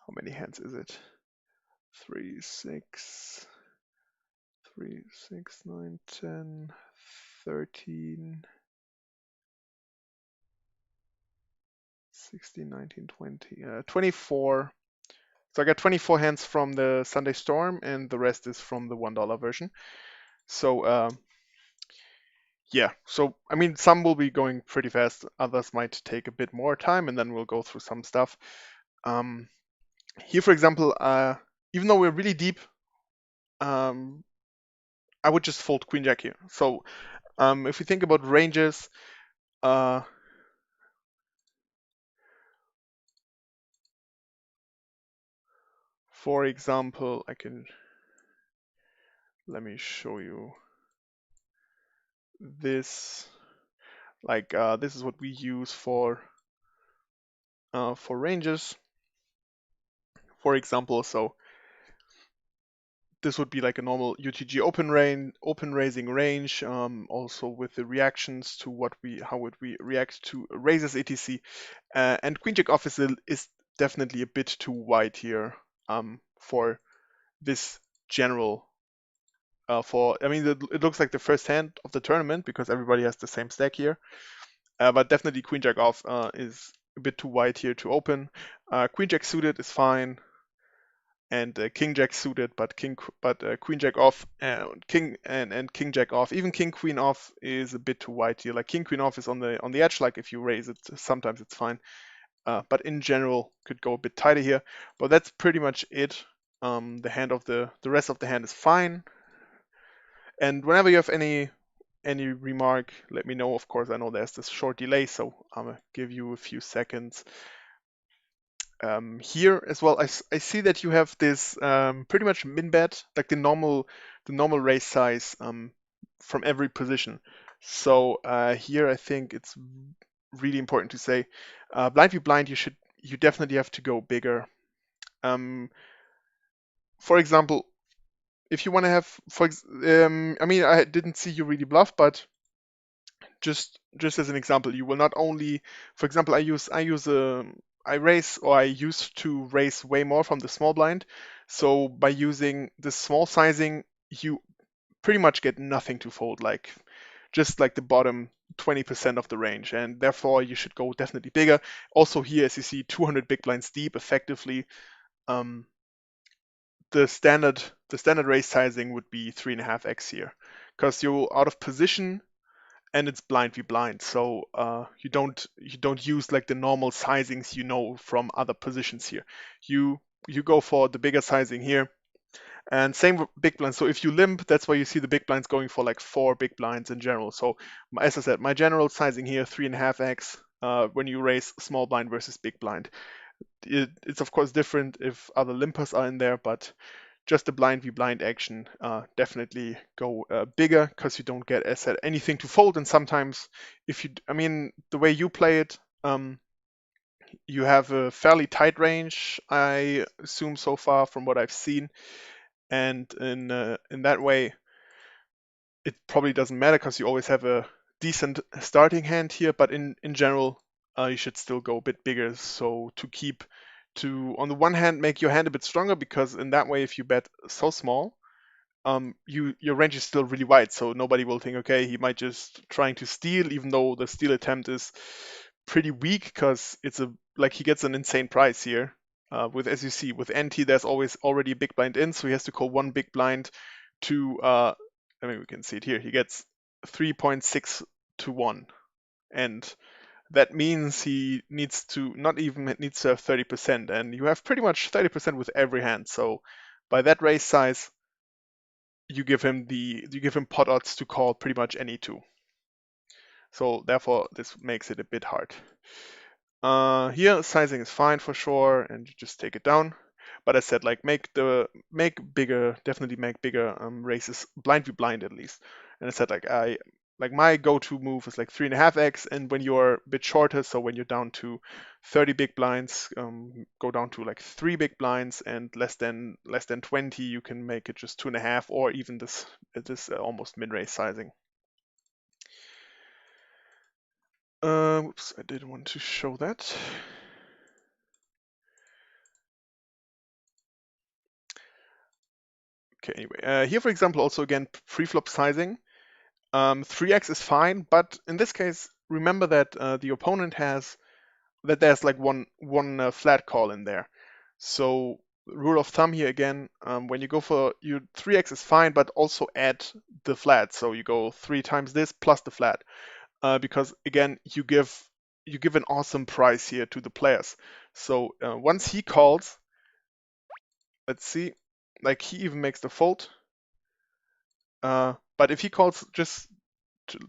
how many hands is it? 3, 6, 3, 6, 9, 10, 13, 16, 19, 20, 24. So I got 24 hands from the Sunday Storm, and the rest is from the $1 version. So yeah, so I mean, some will be going pretty fast, others might take a bit more time, and then we'll go through some stuff. Um, Here, for example, even though we're really deep, um, I would just fold Queen Jack here. So if we think about ranges, uh, for example, let me show you this. Like this is what we use for ranges, for example. So this would be like a normal UTG open raising range, also with the reactions to how would we react to raises etc. And Queen Jack off is definitely a bit too wide here for this general. For I mean, it looks like the first hand of the tournament because everybody has the same stack here. But definitely Queen Jack off is a bit too wide here to open. Queen Jack suited is fine, and King Jack suited, but Queen Jack off and King Jack off, even King Queen off is a bit too wide here. Like King Queen off is on the edge. Like if you raise it, sometimes it's fine. But in general, could go a bit tighter here. But that's pretty much it. The rest of the hand is fine. And whenever you have any remark, let me know. Of course, I know there's this short delay, so I'm gonna give you a few seconds. Here as well, I see that you have this pretty much min bet, like the normal raise size from every position. So here I think it's really important to say, blind v blind, you definitely have to go bigger. Um, for example, if you want to have, I mean, I didn't see you really bluff, but just as an example, you will not only, for example, I raise, or I used to raise way more from the small blind. So by using the small sizing, you pretty much get nothing to fold, like just like the bottom 20% of the range, and therefore you should go definitely bigger. Also here, as you see, 200 big blinds deep, effectively, um, the standard raise sizing would be 3.5x here, because you're out of position and it's blind v blind. So you don't use like the normal sizings from other positions here. You go for the bigger sizing here, and same with big blinds. So if you limp, that's why you see the big blinds going for like 4 big blinds in general. So as I said, my general sizing here 3.5x when you raise small blind versus big blind. It's of course different if other limpers are in there, but just the blind v blind action, definitely go bigger, because you don't get, as said, anything to fold. And sometimes, I mean, the way you play it, you have a fairly tight range, I assume so far from what I've seen, and in that way, it probably doesn't matter because you always have a decent starting hand here. But in general, you should still go a bit bigger. So on the one hand, make your hand a bit stronger, because in that way, if you bet so small, your range is still really wide, so nobody will think, okay, he might just trying to steal, even though the steal attempt is pretty weak, because he gets an insane price here. As you see, with NT, there's always already a big blind in, so he has to call one big blind to. I mean, we can see it here. He gets 3.6 to 1, and that means he needs to not even needs to have 30%, and you have pretty much 30% with every hand. So by that raise size, you give him pot odds to call pretty much any two. So therefore, this makes it a bit hard. Here sizing is fine for sure, and you just take it down. But I said like make bigger, definitely make bigger races blind v blind at least. And I said like my go-to move is like 3.5x, and when you're a bit shorter, so when you're down to 30 big blinds, go down to like 3 big blinds, and less than 20, you can make it just 2.5, or even this almost mid-race sizing. Oops, I didn't want to show that. Okay, anyway, here for example, also again pre-flop sizing. 3x is fine, but in this case, remember that the opponent has that there's like one flat call in there. So rule of thumb here again, when you go for 3x is fine, but also add the flat. So you go 3 times this plus the flat, because again you give an awesome price here to the players. So once he calls, let's see, like he even makes the fold. But if he calls, just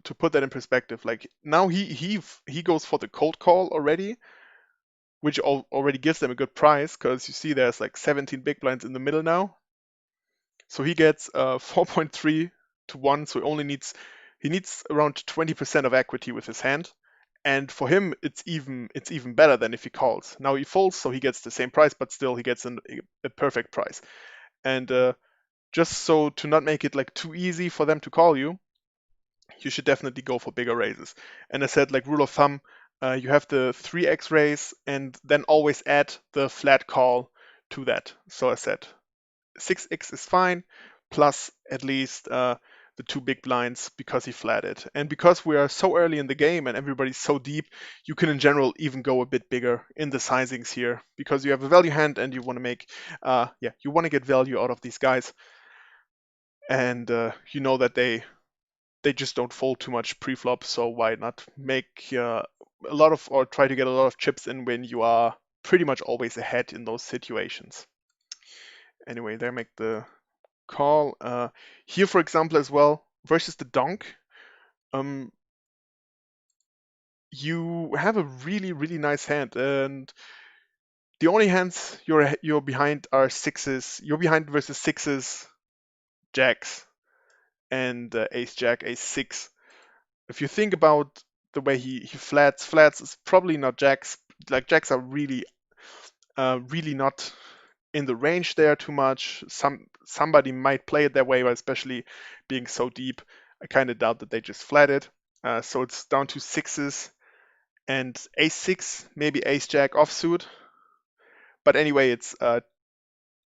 to put that in perspective, like now he goes for the cold call already, which already gives them a good price, because you see there's like 17 big blinds in the middle now. So he gets 4.3 to 1, so he needs around 20% of equity with his hand. And for him, it's even better than if he calls. Now he folds, so he gets the same price, but still he gets a perfect price. And just so to not make it like too easy for them to call you, you should definitely go for bigger raises. And I said, like rule of thumb, you have the 3x raise and then always add the flat call to that. So I said 6x is fine, plus at least the 2 big blinds because he flatted. And because we are so early in the game and everybody's so deep, you can in general even go a bit bigger in the sizings here, because you have a value hand and you want to you want to get value out of these guys. And you know that they just don't fold too much pre-flop, so why not make a lot of, or try to get a lot of chips in when you are pretty much always ahead in those situations. Anyway, they make the call. Here, for example, as well, versus the donk, um, you have a really, really nice hand, and the only hands you're behind are sixes. You're behind versus sixes, jacks, and ace jack, ace six. If you think about the way he flats is probably not jacks. Like jacks are really not in the range there too much. Somebody might play it that way, but especially being so deep, I kind of doubt that they just flat it. So it's down to sixes and ace six, maybe ace jack offsuit. But anyway, it's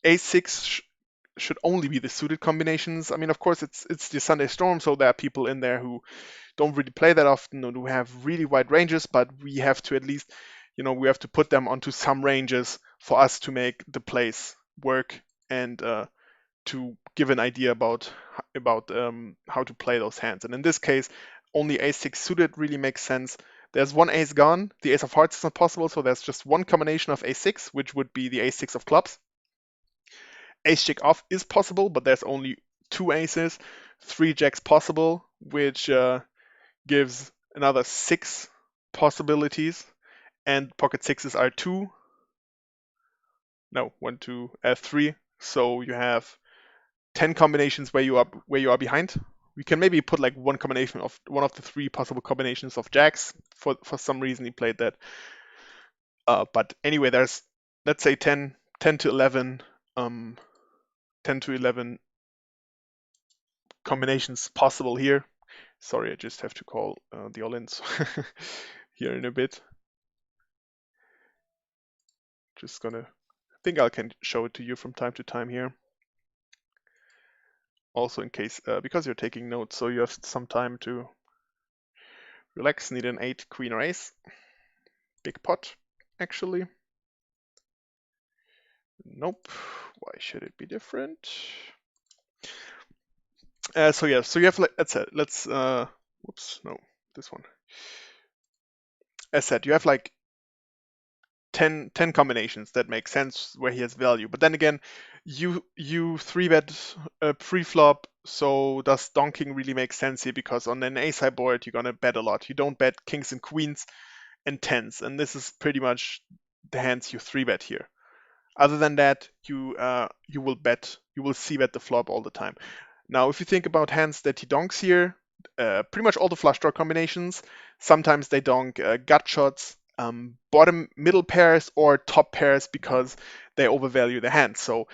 ace six should only be the suited combinations. I mean, of course, it's the Sunday Storm, so there are people in there who don't really play that often and who have really wide ranges, but we have to at least, we have to put them onto some ranges for us to make the plays work, and to give an idea about how to play those hands. And in this case, only ace six suited really makes sense. There's one ace gone. The ace of hearts is not possible, so there's just one combination of ace six, which would be the ace six of clubs. Ace jack off is possible, but there's only 2 aces. 3 jacks possible, which gives another 6 possibilities, and pocket sixes are 2. No, 1, 2, 3. So you have 10 combinations where you are behind. We can maybe put like one combination of one of the 3 possible combinations of jacks. For some reason he played that. But anyway, there's, let's say 10 to 11 10 to 11 combinations possible here. Sorry, I just have to call the all-ins here in a bit. Just gonna, I think I can show it to you from time to time here. Also in case, because you're taking notes, so you have some time to relax. Need an 8, queen or ace. Big pot, actually. Nope. Why should it be different? So yeah, so you have, like, whoops, no, this one. As said, you have like 10 combinations that make sense where he has value. But then again, you 3-bet pre-flop, so does donking really make sense here? Because on an ace high board, you're gonna bet a lot. You don't bet kings and queens and tens, and this is pretty much the hands you 3-bet here. Other than that, you will see bet the flop all the time. Now, if you think about hands that he donks here, pretty much all the flush draw combinations, sometimes they donk gut shots, bottom middle pairs or top pairs because they overvalue the hand. So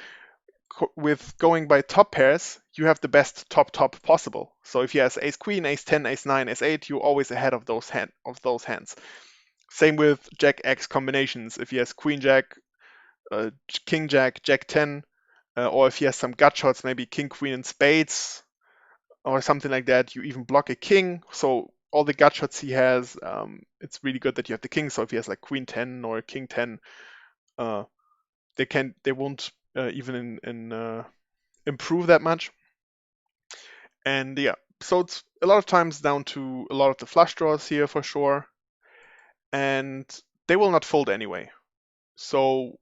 with going by top pairs, you have the best top possible. So if he has ace queen, ace 10, ace 9, ace 8, you're always ahead of those hands. Same with jack x combinations. If he has queen jack, king jack, jack 10, or if he has some gut shots, maybe king queen and spades or something like that, you even block a king. So all the gut shots he has, it's really good that you have the king. So if he has like queen 10 or king 10, uh, they won't even improve that much. And yeah, so it's a lot of times down to a lot of the flush draws here for sure, and they will not fold anyway. So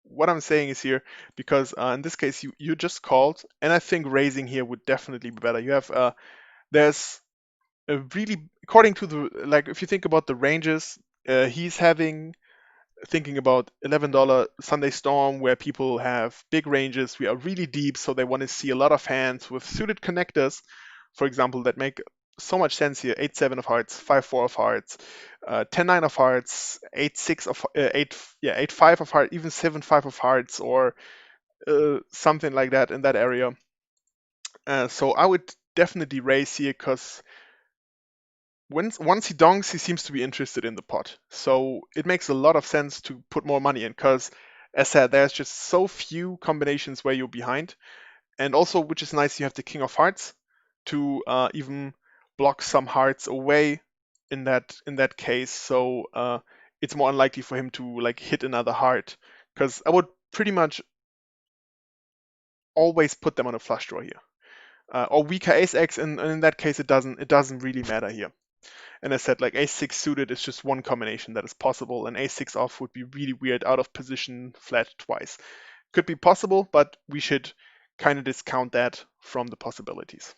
what I'm saying is here, because in this case you just called, and I think raising here would definitely be better. You have there's a really, according to the, like, if you think about the ranges, he's thinking about $11 Sunday Storm, where people have big ranges. We are really deep, so they want to see a lot of hands with suited connectors, for example, that make so much sense here: 8-7 of hearts, 5-4 of hearts, 10-9 of hearts, 8-6 of 8-5 of hearts, even 7-5 of hearts, or something like that in that area. So I would definitely raise here, because once he donks, he seems to be interested in the pot. So it makes a lot of sense to put more money in, because, as said, there's just so few combinations where you're behind. And also, which is nice, you have the king of hearts to even block some hearts away in that case. So it's more unlikely for him to like hit another heart, because I would pretty much always put them on a flush draw here. Or weaker ace x, and in that case it doesn't really matter here. And I said, like, ace6 suited is just one combination that is possible, and ace6 off would be really weird, out of position, flat twice. Could be possible, but we should kind of discount that from the possibilities.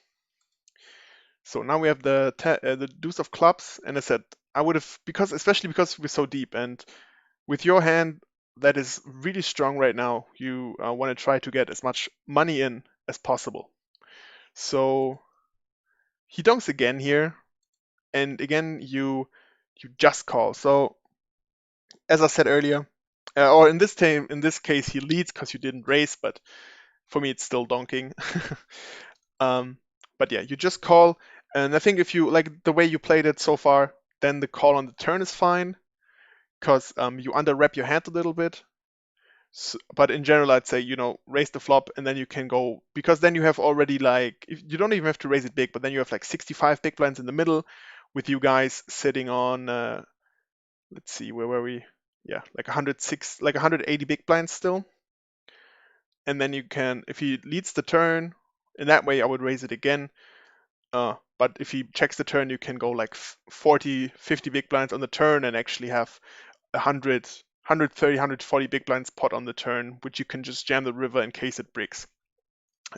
So now we have the deuce of clubs, and I said I would have, especially because we're so deep, and with your hand that is really strong right now, you want to try to get as much money in as possible. So he donks again here, and again you just call. So as I said earlier, or in this case he leads because you didn't raise, but for me it's still donking. um, but yeah, you just call, and I think if you like the way you played it so far, then the call on the turn is fine, because you underwrap your hand a little bit. So, but in general, I'd say, raise the flop, and then you can go, because then you have already, like, you don't even have to raise it big, but then you have like 65 big blinds in the middle, with you guys sitting on, let's see, where were we? Yeah, like 106, like 180 big blinds still. And then you can, if he leads the turn, in that way I would raise it again. But if he checks the turn, you can go like 40, 50 big blinds on the turn, and actually have 100, 130, 140 big blinds pot on the turn, which you can just jam the river in case it breaks.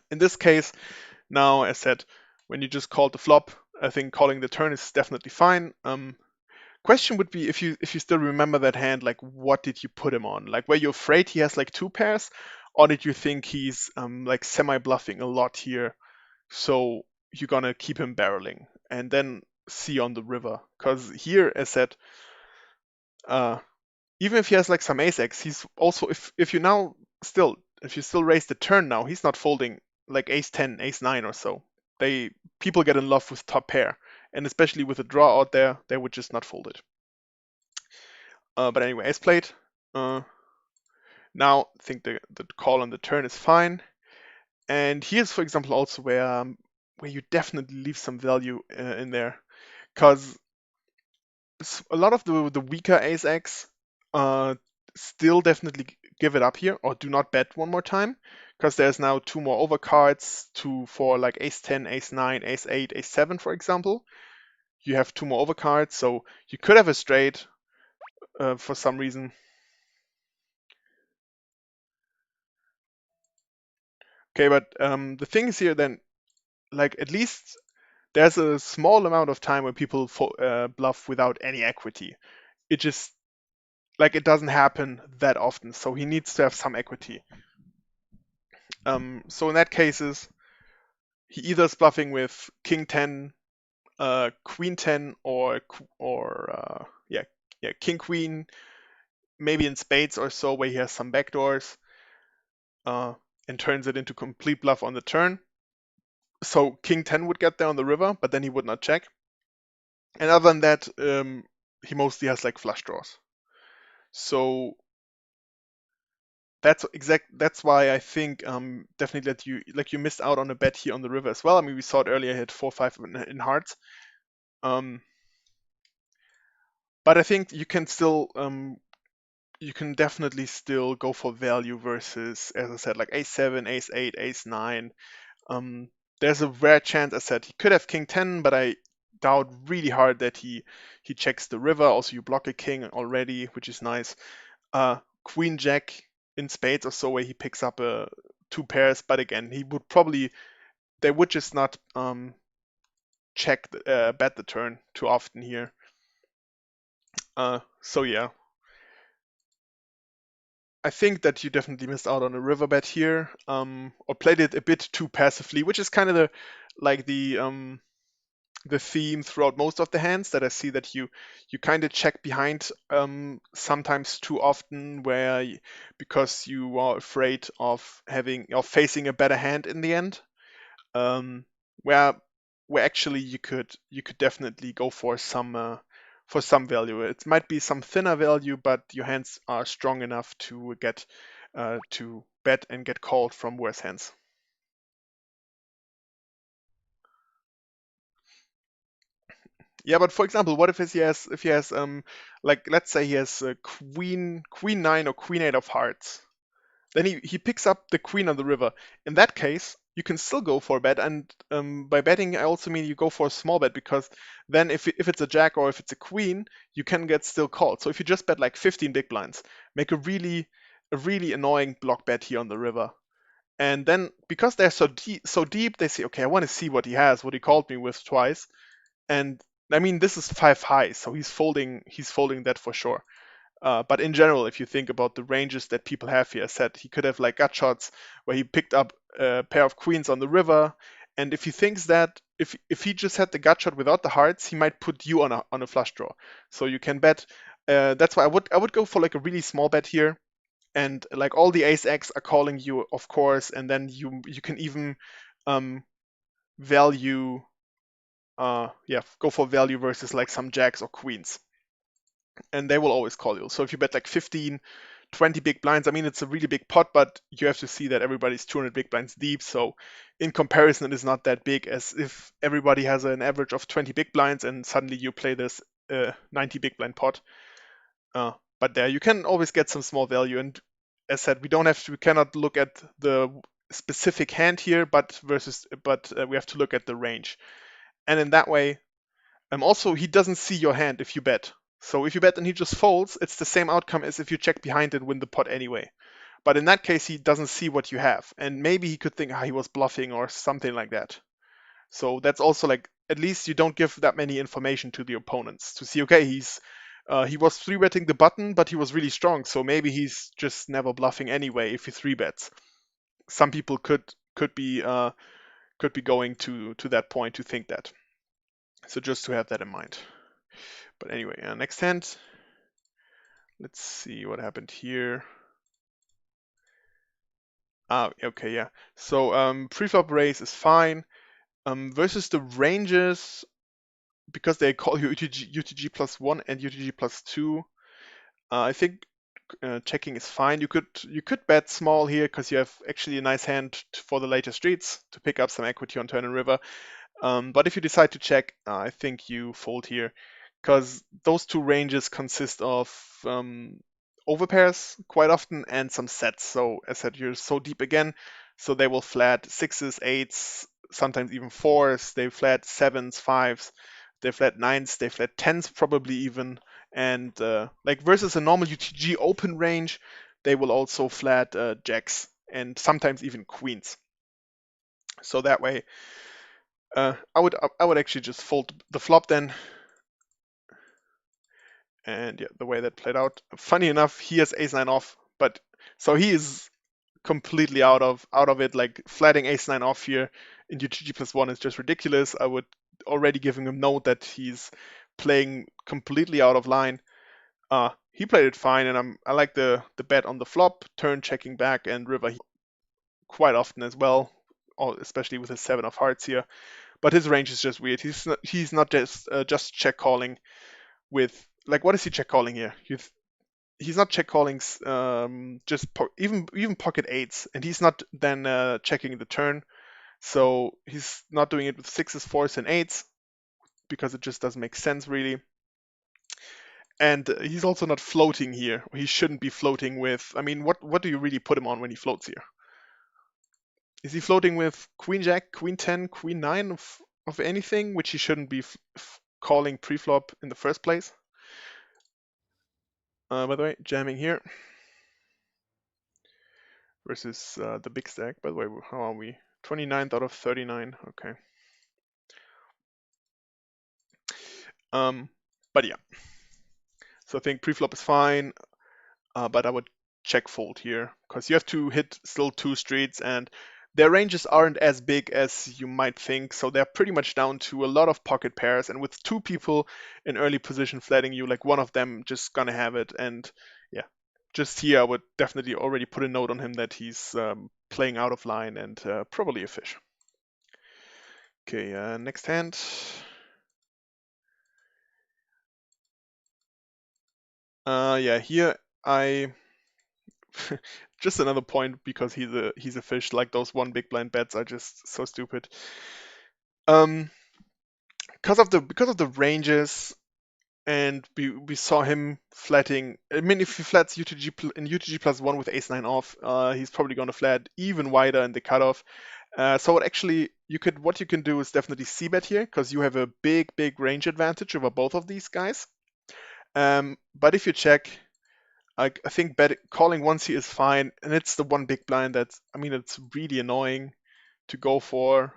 In this case, now, as said, when you just called the flop, I think calling the turn is definitely fine. Question would be, if you still remember that hand, like, what did you put him on? Like, were you afraid he has like two pairs, or did you think he's like semi bluffing a lot here, so you're gonna keep him barreling and then see on the river? Because here, as said, uh, even if he has like some ace x, he's also, if you still raise the turn now, he's not folding like ace 10, ace 9 or so. People get in love with top pair, and especially with a draw out there, they would just not fold it. But anyway, ace played. Now I think the call on the turn is fine. And here's, for example, also where you definitely leave some value in there, because a lot of the weaker ace x still definitely give it up here, or do not bet one more time, because there's now two more overcards for like ace 10, ace 9, ace 8, ace 7, for example. You have two more overcards, so you could have a straight for some reason. Okay, but the thing is here then, like, at least there's a small amount of time where people bluff without any equity. it just like it doesn't happen that often. So he needs to have some equity. So in that cases, he either is bluffing with King 10, Queen 10, or yeah, King Queen, maybe in spades or so, where he has some backdoors, uh, and turns it into complete bluff on the turn. So King 10 would get there on the river, but then he would not check. And other than that, he mostly has like flush draws. So that's why I think definitely that you missed out on a bet here on the river as well. I mean, we saw it earlier, he had 4-5 in hearts. Um, but I think you can definitely still go for value versus, as I said, like ace 7, ace 8, ace 9. Um, there's a rare chance, I said, he could have king 10, but I doubt really hard that he checks the river. Also, you block a king already, which is nice. Queen Jack in spades or so, where he picks up two pairs, but again, they would just not bet the turn too often here. So yeah, I think that you definitely missed out on a river bet here, or played it a bit too passively, which is kind of like the theme throughout most of the hands, that I see that you kind of check behind sometimes too often, because you are afraid of facing a better hand in the end, um, where actually you could definitely go for some value. It might be some thinner value, but your hands are strong enough to get to bet and get called from worse hands. Yeah, but for example, what if he has like let's say he has queen 9 or queen 8 of hearts. Then he picks up the queen on the river. In that case, you can still go for a bet, and by betting, I also mean you go for a small bet, because then if it's a jack or if it's a queen, you can get still called. So if you just bet like 15 big blinds, make a really annoying block bet here on the river, and then because they're so deep, they say, okay, I want to see what he has, what he called me with twice, and I mean this is 5 high, so he's folding that for sure. But in general, if you think about the ranges that people have here, I said he could have like gut shots where he picked up a pair of queens on the river, and if he thinks that if he just had the gut shot without the hearts, he might put you on a flush draw. So you can bet. That's why I would go for like a really small bet here, and like all the ace X are calling you, of course, and then you can even um, value. Go for value versus like some jacks or queens, and they will always call you. So if you bet like 15, 20 big blinds, I mean, it's a really big pot, but you have to see that everybody's 200 big blinds deep. So in comparison, it is not that big as if everybody has an average of 20 big blinds and suddenly you play this 90 big blind pot. But there you can always get some small value. And as said, we cannot look at the specific hand here, but we have to look at the range. And in that way, also, he doesn't see your hand if you bet. So if you bet and he just folds, it's the same outcome as if you check behind and win the pot anyway. But in that case, he doesn't see what you have. And maybe he could think, he was bluffing or something like that. So that's also like, at least you don't give that many information to the opponents to see, okay, he was 3-betting the button, but he was really strong. So maybe he's just never bluffing anyway if he 3-bets. Some people could be going to that point to think that. So just to have that in mind. But anyway, next hand. Let's see what happened here. Okay, yeah. So preflop raise is fine. Versus the ranges, because they call you UTG plus 1 and UTG plus 2, I think checking is fine. You could bet small here because you have actually a nice hand for the later streets to pick up some equity on turn and river. But if you decide to check, I think you fold here, because those two ranges consist of overpairs quite often and some sets. So as I said, you're so deep again, so they will flat sixes, eights, sometimes even fours. They flat sevens, fives. They flat nines. They flat tens, probably even. And like versus a normal UTG open range, they will also flat jacks and sometimes even queens. So that way, I would actually just fold the flop then, And yeah, the way that played out. Funny enough, he has ace nine off, but so he is completely out of it. Like flatting ace nine off here in UTG plus one is just ridiculous. I would already give him a note that he's playing completely out of line. He played it fine, and I like the bet on the flop, turn checking back, and river quite often as well, especially with his seven of hearts here. But his range is just weird. He's not just check calling with like what is he check calling here? He's not check calling just even pocket eights, and he's not then checking the turn. So he's not doing it with sixes, fours, and eights because it just doesn't make sense really. And he's also not floating here. He shouldn't be floating with. I mean, what do you really put him on when he floats here? Is he floating with queen jack, queen 10, queen 9 of anything, which he shouldn't be calling pre-flop in the first place? By the way, jamming here versus the big stack. By the way, how are we? 29th out of 39. Okay. But yeah. So I think pre-flop is fine, but I would check fold here because you have to hit still two streets, and their ranges aren't as big as you might think. So they're pretty much down to a lot of pocket pairs, and with two people in early position flatting you, like one of them just gonna have it. And yeah, just here I would definitely already put a note on him that he's playing out of line and probably a fish. Okay, next hand. Yeah, here I just another point because he's a fish. Like those one big blind bets are just so stupid. Um, because of the ranges, and we saw him flatting. I mean, if he flats UTG plus one with ace nine off, he's probably going to flat even wider in the cutoff. So what you can do is definitely c-bet here because you have a big range advantage over both of these guys. But if you check, I think calling once here is fine, and it's the one big blind that's, I mean, it's really annoying to go for.